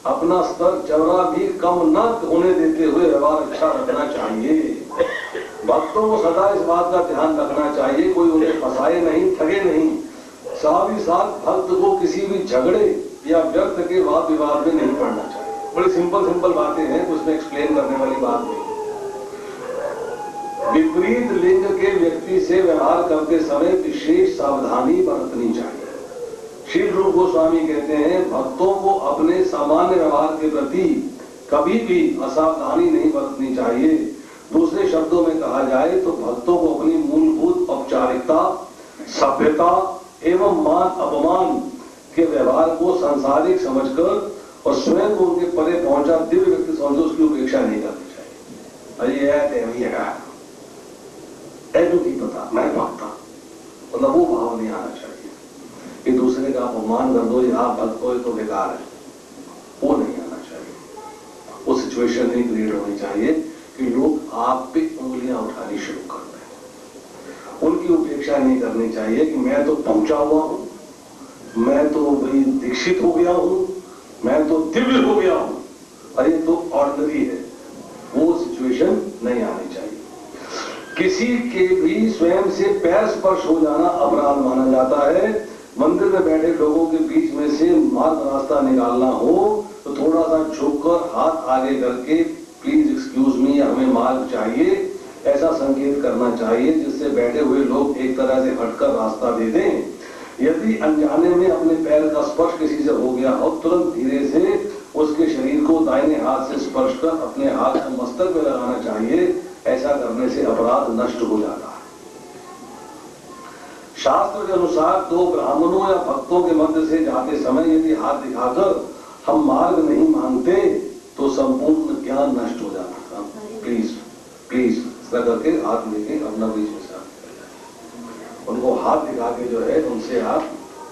अपना स्तर जरा भी कम न होने देते हुए व्यवहार अच्छा रखना चाहिए। भक्तों को सदा इस बात का ध्यान रखना चाहिए, कोई उन्हें फंसाए नहीं, ठगे नहीं। साथ ही साथ भक्त को किसी भी झगड़े या व्यर्थ के वाद विवाद में नहीं पड़ना चाहिए। बड़ी सिंपल बातें हैं, उसमें एक्सप्लेन करने वाली बात नहीं। विपरीत लिंग के व्यक्ति से व्यवहार करते समय विशेष सावधानी बरतनी चाहिए। श्री रूप गोस्वामी कहते हैं, भक्तों को अपने सामान्य व्यवहार के प्रति कभी भी असावधानी नहीं बरतनी चाहिए। दूसरे शब्दों में कहा जाए तो भक्तों को अपनी मूलभूत औपचारिकता, सभ्यता एवं मान अपमान के व्यवहार को सांसारिक समझकर और स्वयं को उनके परे पहुंचा दिव्य व्यक्ति समझो, उसकी उपेक्षा नहीं करनी चाहिए। अरे ऐसी पता मैं भक्ता, मतलब वो ये तो बेकार है, वो नहीं आना चाहिए। वो सिचुएशन नहीं क्रिएट होनी चाहिए कि लोग आप पे उंगलियां उठानी शुरू कर दें। उनकी उपेक्षा नहीं करनी चाहिए कि मैं तो पहुंचा हुआ हूं, मैं तो भाई दीक्षित हो गया हूं, मैं तो दिव्य हो गया हूं, और ये तो ऑर्डिनरी है। वो सिचुएशन नहीं आनी चाहिए। किसी के भी स्वयं से पैर स्पर्श हो जाना अपराध माना जाता है। मंदिर में बैठे लोगों के बीच में से मार्ग रास्ता निकालना हो तो थोड़ा सा झुककर हाथ आगे करके प्लीज एक्सक्यूज मी, हमें मार्ग चाहिए, ऐसा संकेत करना चाहिए जिससे बैठे हुए लोग एक तरह से हटकर रास्ता दे दें। यदि अनजाने में अपने पैर का स्पर्श किसी से हो गया हो, तुरंत धीरे से उसके शरीर को दाहिने हाथ से स्पर्श कर अपने हाथ को मस्तक में लगाना चाहिए। ऐसा करने से अपराध नष्ट हो जाता है। शास्त्र के अनुसार दो ब्राह्मणों या भक्तों के मध्य से जाते समय यदि हाथ दिखाकर हम मार्ग नहीं मांगते तो संपूर्ण ज्ञान नष्ट हो जाता था। प्लीज प्लीज करके हाथ लेके अपना बीच में से उनको हाथ दिखा के जो है उनसे आप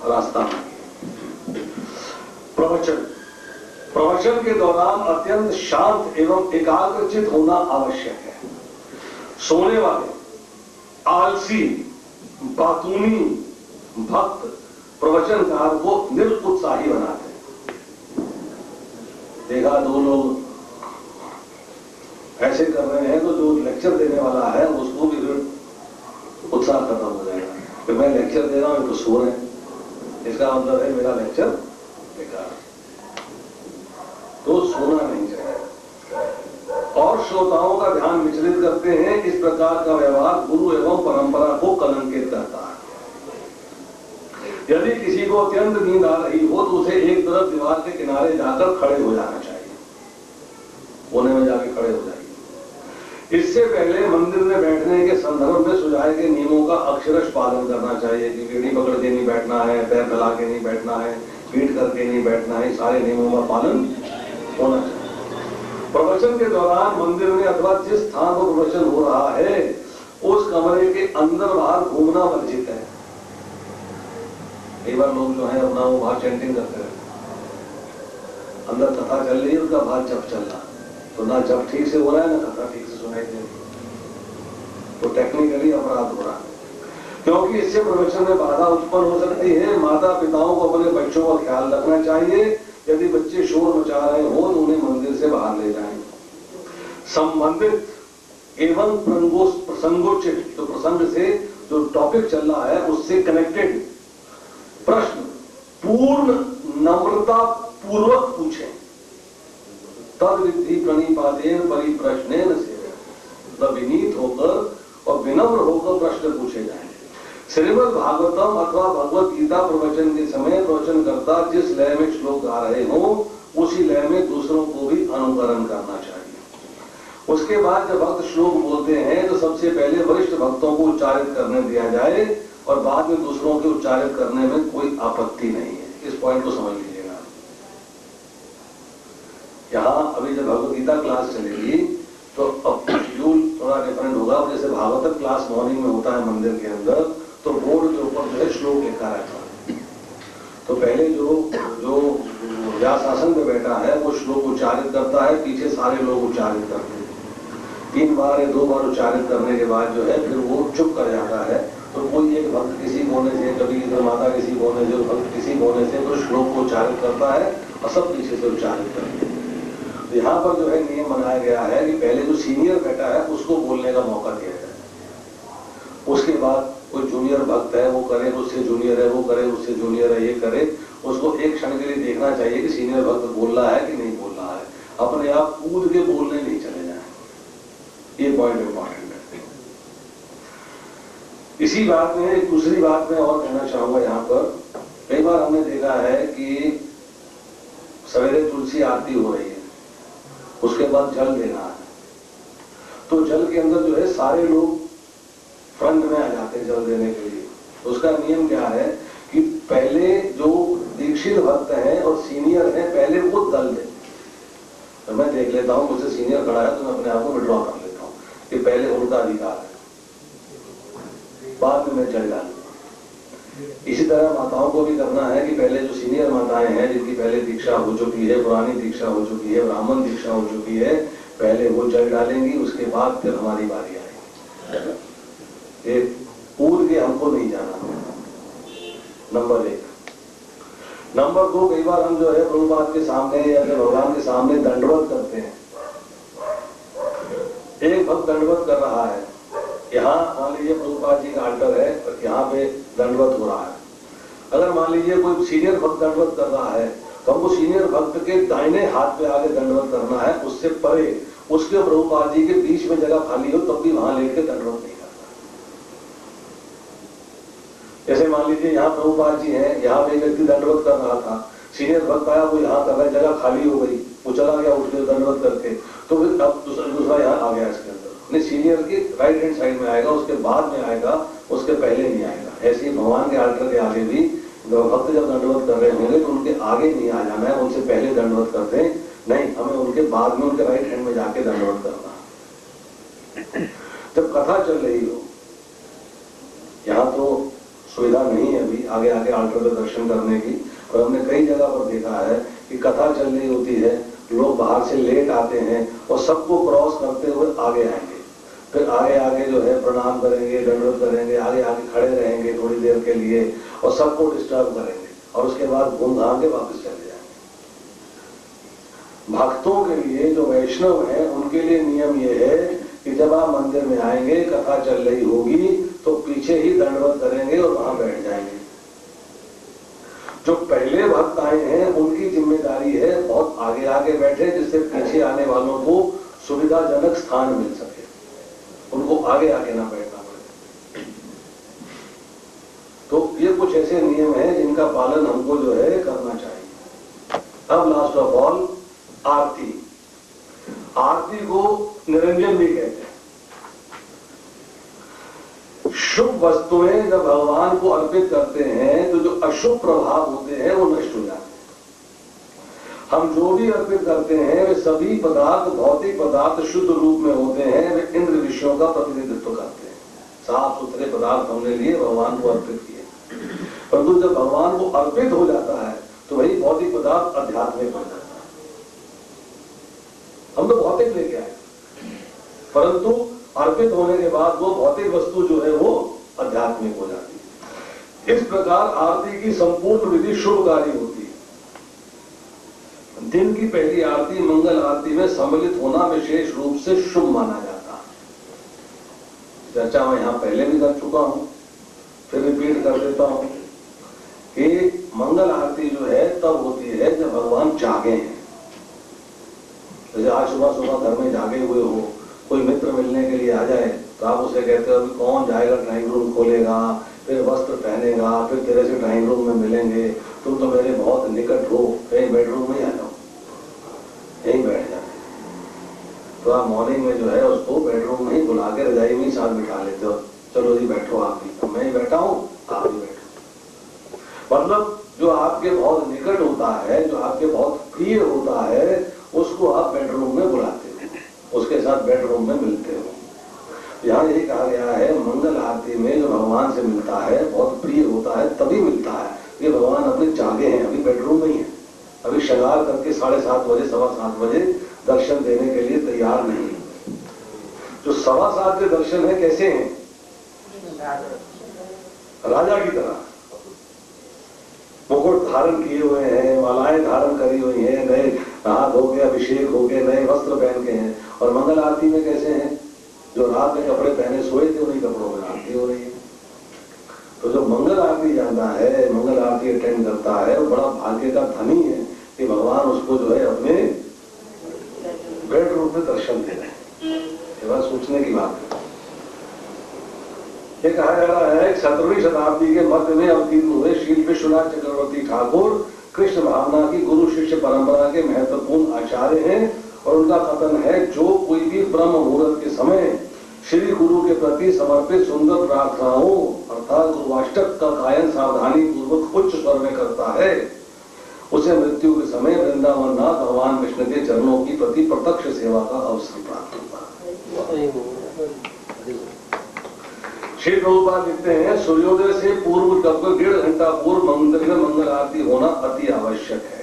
रास्ता मांगिए। प्रवचन के दौरान अत्यंत शांत एवं एकाग्रचित होना आवश्यक है। सोने वाले, आलसी, बातूनी भक्त प्रवचनकार को निरुत्साही बनाते हैं। देखा दो लोग ऐसे कर रहे हैं तो जो लेक्चर देने वाला है उसको भी उत्साह खत्म हो जाएगा कि मैं लेक्चर दे रहा हूं तो सो रहे हैं, इसका मतलब है मेरा लेक्चर बेकार। तो सोना नहीं चाहिए और श्रोताओं का ध्यान विचलित करते हैं। इस प्रकार का व्यवहार गुरु एवं परंपरा को कलंकित करता है। यदि किसी को अत्यंत नींद आ रही हो तो उसे एक तरफ दीवार के किनारे जाकर खड़े हो जाना चाहिए, कोने में जाके खड़े हो जाइए। इससे पहले मंदिर में बैठने के संदर्भ में सुझाए गए नियमों का अक्षरश पालन करना चाहिए कि बेड़ी पकड़ के नहीं बैठना है, पैर फैला के नहीं बैठना है, पीठ करके नहीं बैठना है। सारे नियमों का पालन होना चाहिए। प्रवचन के दौरान मंदिर में अथवा जिस स्थान पर प्रवचन हो रहा है उस कमरे के अंदर बाहर घूमना वर्जित है। कई बार लोग जो है अपना वो बाहर चैंटिंग करते हैं, अंदर कथा चल रही है उसका बाहर जप चल रहा है, तो ना जप ठीक से हो रहा है ना कथा ठीक से सुनाई दे रही, तो टेक्निकली अपराध हो रहा है। क्योंकि इससे प्रवचन में बाधा उत्पन्न हो सकती है। माता पिताओं को अपने बच्चों का ख्याल रखना चाहिए। यदि बच्चे शोर मचा रहे हो तो उन्हें मंदिर से बाहर ले जाएं। संबंधित एवं प्रसंगोचित, तो प्रसंग से जो टॉपिक चल रहा है उससे कनेक्टेड प्रश्न पूर्ण नम्रता पूर्वक पूछें। तद विधि प्रणिपातेन परिप्रश्नेन से विनीत होकर और विनम्र होकर प्रश्न पूछे जाएं। श्रीमद् भागवतम अथवा भगवत गीता प्रवचन के समय प्रवचनकर्ता जिस लय में श्लोक गा रहे हो उसी लय में दूसरों को भी अनुकरण करना चाहिए। उसके बाद जब भक्त श्लोक बोलते हैं तो सबसे पहले वरिष्ठ भक्तों को उच्चारित करने दिया जाए और बाद में दूसरों के उच्चारित करने में कोई आपत्ति नहीं है। इस पॉइंट को समझ लीजिएगा। यहाँ अभी जब भगवत गीता क्लास चलेगी तो अब शेड्यूल थोड़ा डिफरेंट होगा। जैसे भागवत क्लास मॉर्निंग में होता है मंदिर के अंदर, तो बोर्ड के ऊपर जो है श्लोक लिखा रहता है। तो पहले जो व्यासासन पे बैठा है वो श्लोक उच्चारित करता है, पीछे सारे लोग उच्चारित करते हैं। 3 बार या 2 बार उच्चारित करने के बाद जो है फिर वो चुप कर जाता है। तो कोई एक भक्त किसी कोने से, कभी इधर माता किसी कोने से, भक्त किसी कोने से तो श्लोक को उच्चारित करता है और सब पीछे से उच्चारित करते हैं। तो यहाँ पर जो है नियम बनाया गया है कि पहले जो सीनियर बैठा है उसको बोलने का मौका दिया जाए, उसके बाद कोई जूनियर भक्त है वो करे, उससे जूनियर है वो करे, उससे जूनियर है ये करे। उसको एक क्षण के लिए देखना चाहिए कि सीनियर भक्त बोल रहा है कि नहीं बोल रहा है। अपने आप कूद के बोलने नहीं चले जाए, ये पॉइंट इंपॉर्टेंट है। इसी बात में एक दूसरी बात में और कहना चाहूंगा। यहाँ पर कई बार हमने देखा है कि सवेरे तुलसी आरती हो रही है, उसके बाद जल देना है, तो जल के अंदर जो है सारे लोग फ्रंट में आ जाते हैं जल देने के लिए। उसका नियम क्या है कि पहले जो दीक्षित भक्त हैं और सीनियर हैं पहले वो दल दें। तो मैं देख लेता हूं मुझसे सीनियर खड़ा है तो मैं अपने आप को विड्रॉ कर लेता हूं कि पहले उनका अधिकार है, बाद में मैं जल डालूंगा। इसी तरह माताओं को भी करना है कि पहले जो सीनियर माताएं हैं जिनकी पहले दीक्षा हो चुकी है, पुरानी दीक्षा हो चुकी है, ब्राह्मण दीक्षा हो चुकी है, पहले वो जल डालेंगी, उसके बाद फिर हमारी बारी आएगी। एक कूद के हमको नहीं जाना, नंबर 1। नंबर 2, कई बार हम जो है प्रभुपाद के सामने या फिर भगवान के सामने दंडवत करते हैं। एक भक्त दंडवत कर रहा है, यहाँ मान लीजिए प्रभुपाद जी का आल्टर है और यहाँ पे दंडवत हो रहा है। अगर मान लीजिए कोई सीनियर भक्त दंडवत कर रहा है तो हमको सीनियर भक्त के दाहिने हाथ पे आगे दंडवत करना है, उससे परे उसके प्रभुपाद जी के बीच में जगह खाली हो तब भी वहां लेट के दंडवत नहीं करना। जैसे मान लीजिए यहाँ प्रभुपाद जी हैं, यहाँ पे एक व्यक्ति दंडवत कर रहा था, सीनियर भक्त आया, वो यहाँ कर रहा है, जगह खाली हो गई, वो चला गया उठ के दंडवत करके, तो फिर अब दूसरा यहाँ आ गया इसके अंदर। नहीं, सीनियर की राइट हैंड साइड में आएगा, उसके बाद में आएगा, उसके पहले नहीं आएगा। ऐसे ही भगवान के आल्टर के आगे भी भक्त जब दंडवत कर रहे होंगे तो उनके आगे नहीं आ जाना है, उनसे पहले दंडवत करते हैं, नहीं, हमें उनके बाद में उनके राइट हैंड में जाके दंडवत करना। जब कथा चल रही हो, यहाँ तो सुविधा नहीं है अभी आगे आगे आल्टर पे दर्शन करने की, और हमने कई जगह पर देखा है कि कथा चल रही होती है, लोग बाहर से लेट आते हैं और सबको क्रॉस करते हुए आगे आएंगे, फिर आगे आगे जो है प्रणाम करेंगे, दंडवत करेंगे, आगे आगे खड़े रहेंगे थोड़ी देर के लिए और सबको डिस्टर्ब करेंगे और उसके बाद घूम घाम के वापस चले जाएंगे। भक्तों के लिए, जो वैष्णव हैं, उनके लिए नियम ये है कि जब आप मंदिर में आएंगे, कथा चल रही होगी तो पीछे ही दंडवत करेंगे और वहां बैठ जाएंगे। जो पहले भक्त आए हैं उनकी जिम्मेदारी है बहुत आगे आगे बैठे, जिससे पीछे आने वालों को सुविधाजनक स्थान मिल सके, उनको आगे आगे ना बैठना पड़े। तो ये कुछ ऐसे नियम हैं जिनका पालन हमको जो है करना चाहिए। अब लास्ट ऑफ ऑल आरती। आरती को निरंजन भी कहते हैं। शुभ वस्तुएं जब भगवान को अर्पित करते हैं तो जो अशुभ प्रभाव होते हैं वो नष्ट हो जाते हैं। हम जो भी अर्पित करते हैं वे सभी पदार्थ, भौतिक पदार्थ शुद्ध रूप में होते हैं, वे इंद्र विषयों का प्रतिनिधित्व करते हैं। साफ सुथरे पदार्थ हमने लिए, भगवान को अर्पित किए, परंतु जब भगवान को अर्पित हो जाता है तो वही भौतिक पदार्थ आध्यात्मिक बन जाता है। हम तो भौतिक लेके आए, परंतु अर्पित होने के बाद वो भौतिक वस्तु जो है वो आध्यात्मिक हो जाती है। इस प्रकार आरती की संपूर्ण विधि शुभकारी होती है। दिन की पहली आरती, मंगल आरती में सम्मिलित होना विशेष रूप से शुभ माना जाता है। चर्चा मैं यहां पहले भी कर चुका हूं, फिर रिपीट कर देता हूं कि मंगल आरती जो है तब होती है जब भगवान जागे हैं। जैसे आज सुबह सुबह घर में जागे हुए हो, कोई मित्र मिलने के लिए आ जाए तो आप उसे कहते हो अभी कौन जाएगा, ड्राइंग रूम खोलेगा, फिर वस्त्र पहनेगा, फिर तेरे से ड्राइंग रूम में मिलेंगे, तुम तो मेरे बहुत निकट हो, कहीं बेडरूम में आ जाओ, यहीं बैठ जाए। तो आप मॉर्निंग में जो है उसको बेडरूम में ही बुला के रजाई में ही साथ बिठा लेते हो, चलो जी बैठो आप भी, मैं ही बैठा हूँ आप भी बैठो। मतलब जो आपके बहुत निकट होता है, जो आपके बहुत प्रिय होता है, उसको आप बेडरूम में बुलाते हो, उसके साथ बेडरूम में मिलते हो। यहाँ यही कहा गया है मंगल आरती में जो भगवान से मिलता है, बहुत प्रिय होता है, तभी मिलता है कि भगवान अपने जागे हैं, अभी बेडरूम नहीं है, अभी शृंगार करके 7:30 बजे 7:15 बजे दर्शन देने के लिए तैयार नहीं। जो 7:15 के दर्शन है कैसे हैं? राजा की तरह मुकुट धारण किए हुए हैं, मालाएं धारण करी हुई हैं, नए नहा धो के अभिषेक हो गए, नए वस्त्र पहन के हैं। और मंगल आरती में कैसे हैं? जो रात में कपड़े पहने सोए थे उन्हीं कपड़ों में आरती हो रही है। तो जो मंगल आरती जाता है, मंगल आरती अटेंड करता है, वो बड़ा भाग्य का धनी है कि भगवान उसको जो है अपने बेडरूम में दर्शन दे रहे हैं। ये बात सोचने की बात है। ये कहा जा रहा है 17वीं शताब्दी के मध्य में अवतीर्ण हुए श्री विश्वनाथ चक्रवर्ती ठाकुर कृष्ण भावना की गुरु शिष्य परंपरा के महत्वपूर्ण आचार्य हैं, और उनका कथन है जो कोई भी ब्रह्म मुहूर्त के समय श्री गुरु के प्रति समर्पित सुंदर प्रार्थनाओं अर्थात गुरुवाष्टक का गायन सावधानी पूर्वक उच्च स्वर में करता है, उसे मृत्यु के समय वृंदावन नाथ भगवान कृष्ण के चरणों की प्रति प्रत्यक्ष सेवा का अवसर प्राप्त होता है। श्री प्रभुपाद लिखते हैं सूर्योदय से पूर्व लगभग 1.5 घंटा पूर्व मंदिर में मंगल आरती होना अति आवश्यक है।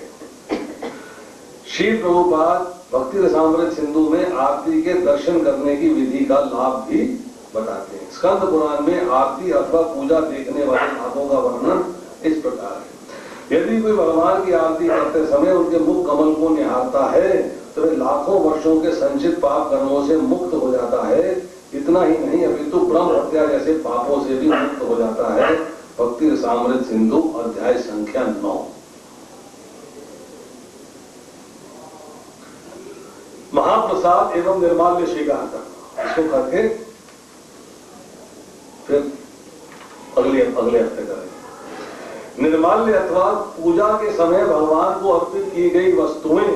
श्री प्रभुपाद भक्ति रसामृत सिंधु में आरती के दर्शन करने की विधि का लाभ भी बताते हैं। स्कंद पुराण में आरती अथवा पूजा देखने वाले लाभों का वर्णन इस प्रकार है। यदि कोई भगवान की आरती करते समय उनके मुख कमल को निहारता है तो वे लाखों वर्षों के संचित पाप कर्मों से मुक्त हो जाता है। इतना ही नहीं, अभी तो ब्रह्म हत्या जैसे पापों से भी मुक्त हो जाता है। भक्ति रसामृत सिंधु अध्याय संख्या 9। महाप्रसाद एवं निर्माल्य स्वीकार करना, इसको करके फिर अगले हफ्ते करेंगे। निर्माल्य अथवा पूजा के समय भगवान को अर्पित की गई वस्तुएं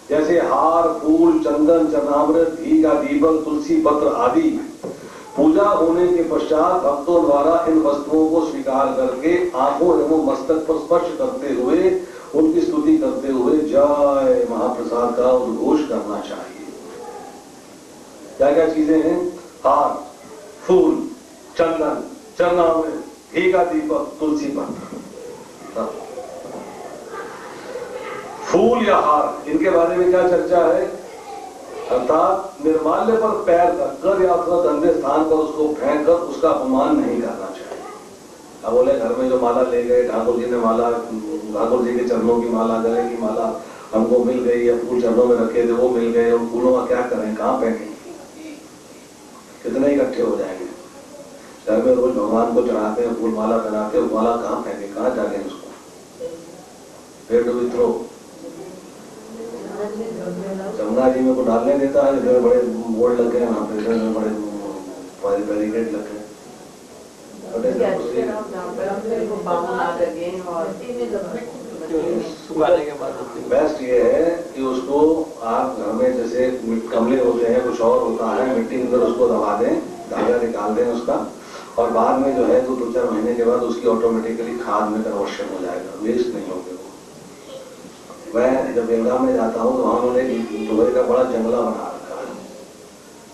जैसे हार, फूल, चंदन, चरणामृत, घी का दीपक, तुलसी पत्र आदि पूजा होने के पश्चात भक्तों द्वारा इन वस्तुओं को स्वीकार करके आंखों एवं मस्तक पर स्पर्श करते हुए उनकी स्तुति करते हुए जय महाप्रसाद का उद्घोष करना चाहिए। क्या क्या चीजें हैं? हार, फूल, चंदन, चरणामृत, घी का दीपक, तुलसी पत्र। फूल या हार, इनके बारे में क्या चर्चा है? अर्थात निर्माल्य पर पैर रखकर या अथवा गंदे स्थान पर उसको फेंक कर उसका अपमान नहीं करना चाहिए। अब बोले घर में जो माला ले गए, ठाकुर जी ने माला, ठाकुर जी के चरणों की माला, गले की माला हमको मिल गई, या फूल चरणों में रखे थे वो मिल गए, उन फूलों का क्या करें, कहाँ फेंकें? कितने इकट्ठे हो जाएंगे? घर में रोज भगवान को चढ़ाते हैं, फूल माला पहनाते हैं, माला कहाँ फेंके, कहाँ जाके उसको? फिर do we throw? Jamuna ji में को डालने देता है, जो बड़े बोर्ड लगे हैं वहाँ पे, बड़े बैरिकेड लगे हैं। बेस्ट ये है कि उसको आप घर में जैसे गमले होते हैं, कुछ और होता है, मिट्टी के अंदर उसको दबा दें, धागा निकाल दें उसका, और बाद में जो है 2-4 महीने के बाद उसकी ऑटोमेटिकली खाद में कन्वर्शन हो जाएगा, वेस्ट नहीं होंगे वो। मैं जब बेलगाम में जाता हूँ तो वहाँ उन्होंने लोहे का बड़ा जंगला बना रखा है।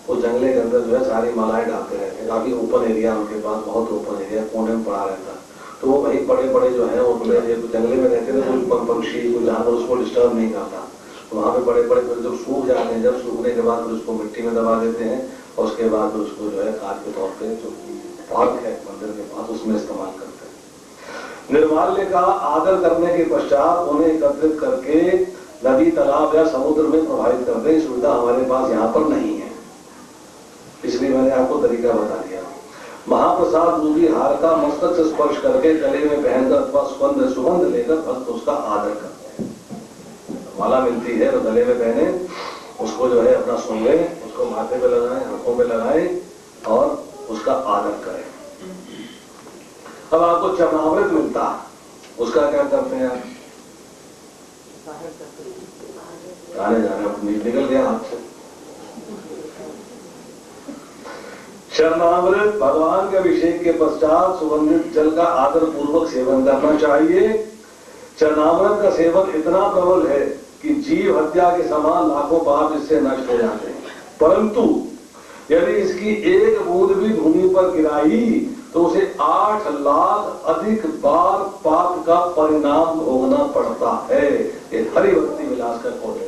वो जंगले के अंदर जो है सारी मालाएं डालते रहते हैं। काफी ओपन एरिया उनके पास, बहुत ओपन एरिया, कोने में पड़ा रहता है। तो वो वही बड़े बड़े जो है वो जंगले में रहते थे, कोई पक्षी, कोई जानवर उसको डिस्टर्ब नहीं करता। तो वहाँ पे बड़े बड़े जब सूख जाते हैं, जब सूखने के बाद फिर उसको मिट्टी में दबा देते हैं और उसके बाद फिर उसको जो है खाद के तौर पर जो पार्क है मंदिर के पास उसमें इस्तेमाल करते हैं। निर्माल्य का आदर करने के पश्चात उन्हें एकत्रित करके नदी, तालाब या समुद्र में प्रवाहित कर दें। सुविधा हमारे पास यहाँ पर नहीं है, इसलिए मैंने आपको तरीका बता दिया। महाप्रसाद रूपी हार का मस्तक से स्पर्श करके गले में पहनकर अथवा सुगंध लेकर भक्त उसका आदर करते हैं। माला मिलती है तो गले में पहने, उसको जो है अपना सूंघे, उसको माथे पे लगाएं, आंखों पे लगाएं और उसका आदर करें। अब आपको चरणामृत मिलता है, उसका क्या करते हैं आप? जाने निकल गया आपसे। चरणामृत भगवान के अभिषेक के पश्चात सुगंधित जल का आदर पूर्वक सेवन करना चाहिए। चरणामृत का सेवन इतना प्रबल है कि जीव हत्या के समान लाखों पाप इससे नष्ट हो जाते हैं, परंतु यदि इसकी एक बूंद भी भूमि पर गिराई तो उसे 8 लाख अधिक बार पाप का परिणाम भोगना पड़ता है। ये हरि भक्ति विलास का कोड है,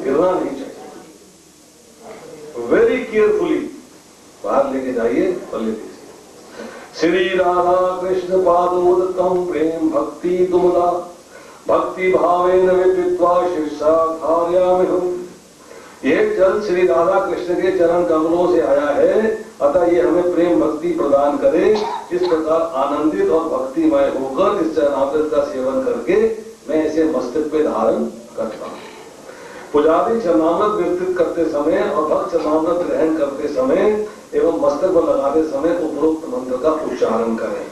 गिरना नहीं चाहिए। वेरी केयरफुली बाहर लेके जाइए और ले लीजिए। श्री राधा कृष्ण पादोदकम प्रेम भक्ति तुमला भक्ति भावेन विपित्वा शीर्षा धार्यामिहम्। यह जल श्री राधा कृष्ण के चरण कमलों से आया है, अतः ये हमें प्रेम भक्ति प्रदान करे। इस प्रकार आनंदित और भक्तिमय होकर इस चरणामृत का सेवन करके मैं इसे मस्तक पे धारण करता हूँ। पुजारी चरणामृत विस्तृत करते समय और भक्त चरणामृत ग्रहण करते समय एवं मस्तक पर लगाते समय उपरोक्त मंत्र का उच्चारण करें।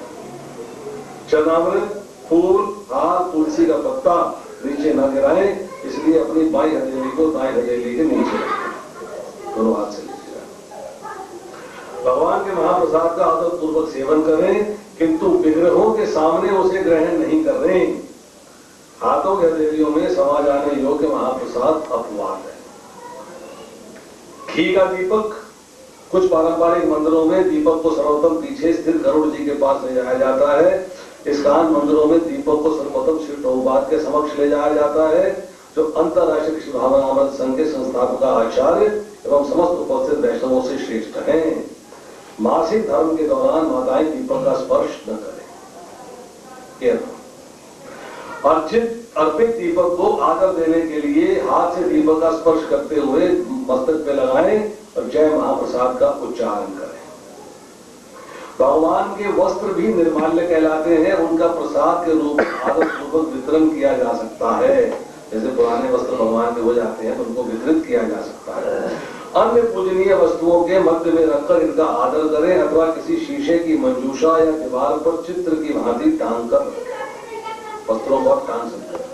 चरणामृत, फूल, हार, तुलसी का पत्ता नीचे न गिराएं, इसलिए अपनी बाई हथेली को दाई हथेली के नीचे रखें, दोनों हाथ से लीजिए। भगवान के महाप्रसाद का आदर पूर्वक सेवन करें, किंतु विग्रहों के सामने उसे ग्रहण नहीं कर रहे। हाथों के हथेलियों में समा जाने योग्य महाप्रसाद अपवाद है। घी का दीपक कुछ पारंपरिक मंदिरों में दीपक को सर्वोत्तम पीछे स्थित गरुड़ जी के पास ले जाया जाता है। इस्कान मंदिरों में दीपक को सर्वोत्तम श्री प्रभुपाद के समक्ष ले जाया जाता है, जो अंतरराष्ट्रीय कृष्ण भावनामृत संघ के संस्थापक आचार्य एवं समस्त उपस्थित वैष्णवों से श्रेष्ठ हैं। मासिक धर्म के दौरान माताएं दीपक का स्पर्श न करें। अर्पित दीपक को आदर देने के लिए हाथ से दीपक का स्पर्श करते हुए मस्तक पे लगाएं और जय महाप्रसाद का उच्चारण करें। भगवान के वस्त्र भी निर्माल्य कहलाते हैं, उनका प्रसाद के रूप में आदर पूर्वक वितरण किया जा सकता है। जैसे पुराने वस्त्र भगवान के हो जाते हैं तो उनको वितरित किया जा सकता है। अन्य पूजनीय वस्तुओं के मध्य में रखकर इनका आदर करें अथवा किसी शीशे की मंजूषा या दीवार पर चित्र की भांति टांग कर वस्त्रों को टांग सकते हैं।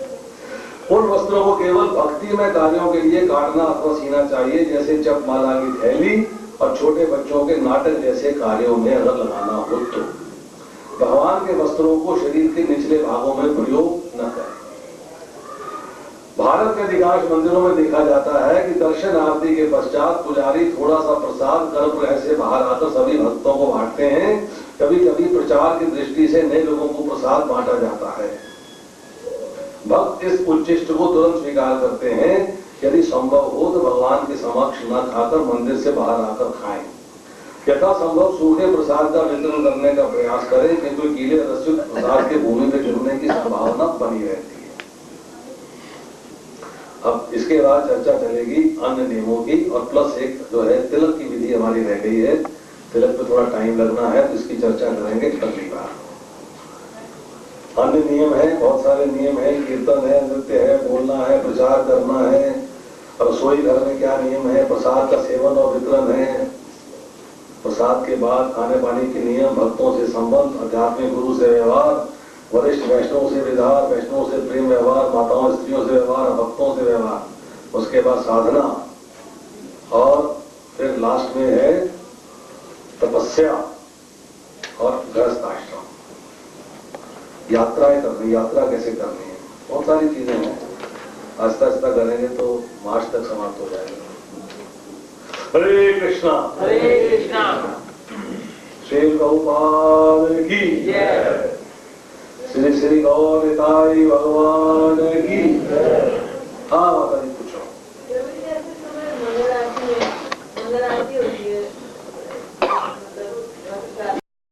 उन वस्त्रों को केवल भक्तिमय कार्यों के लिए काटना अथवा सीना चाहिए, जैसे जपमाला की थैली और छोटे बच्चों के नाटक जैसे कार्यों में अगर लगाना हो तो। भगवान के वस्त्रों को शरीर के निचले भागों में प्रयोग न करें। भारत के अधिकांश मंदिरों में देखा जाता है कि दर्शन आरती के पश्चात पुजारी थोड़ा सा प्रसाद गर्भगृह से बाहर आकर सभी भक्तों को बांटते हैं। कभी कभी प्रचार की दृष्टि से नए लोगों को प्रसाद बांटा जाता है। भक्त इस उच्चिष्ट को तुरंत स्वीकार करते हैं। यदि संभव हो तो भगवान के समक्ष न खाकर मंदिर से बाहर आकर खाएं। यथा संभव सूखे प्रसाद का वितरण करने का प्रयास करें, किंतु गीले रसिक प्रसाद के भूमि में गिरने की संभावना बनी रहती है। अब इसके बाद चर्चा चलेगी अन्य नियमों की, और प्लस एक जो है तिलक की विधि हमारी रह गई है। तिलक पे थोड़ा टाइम लगना है तो इसकी चर्चा करेंगे अगली बार। अन्य नियम है, बहुत सारे नियम है, कीर्तन है, नृत्य है, बोलना है, प्रचार करना है, रसोई घर में क्या नियम है, प्रसाद का सेवन और वितरण है, प्रसाद के बाद खाने पानी के नियम, भक्तों से संबंध, आध्यात्मिक गुरु से व्यवहार, वरिष्ठ वैष्णव से विधार, वैष्णव से प्रेम व्यवहार, माताओं स्त्रियों से व्यवहार, भक्तों से व्यवहार, उसके बाद साधना, और फिर लास्ट में है तपस्या और गृहस्थ आश्रम। यात्राएं करनी, यात्रा कैसे करनी है, बहुत सारी चीजें हैं। आस्ता आस्ता करेंगे तो मार्च तक समाप्त हो जाएगा। हरे कृष्णा,
हरे कृष्णा।
श्री प्रभुपाद की जय। श्री श्री गौर निताई भगवान की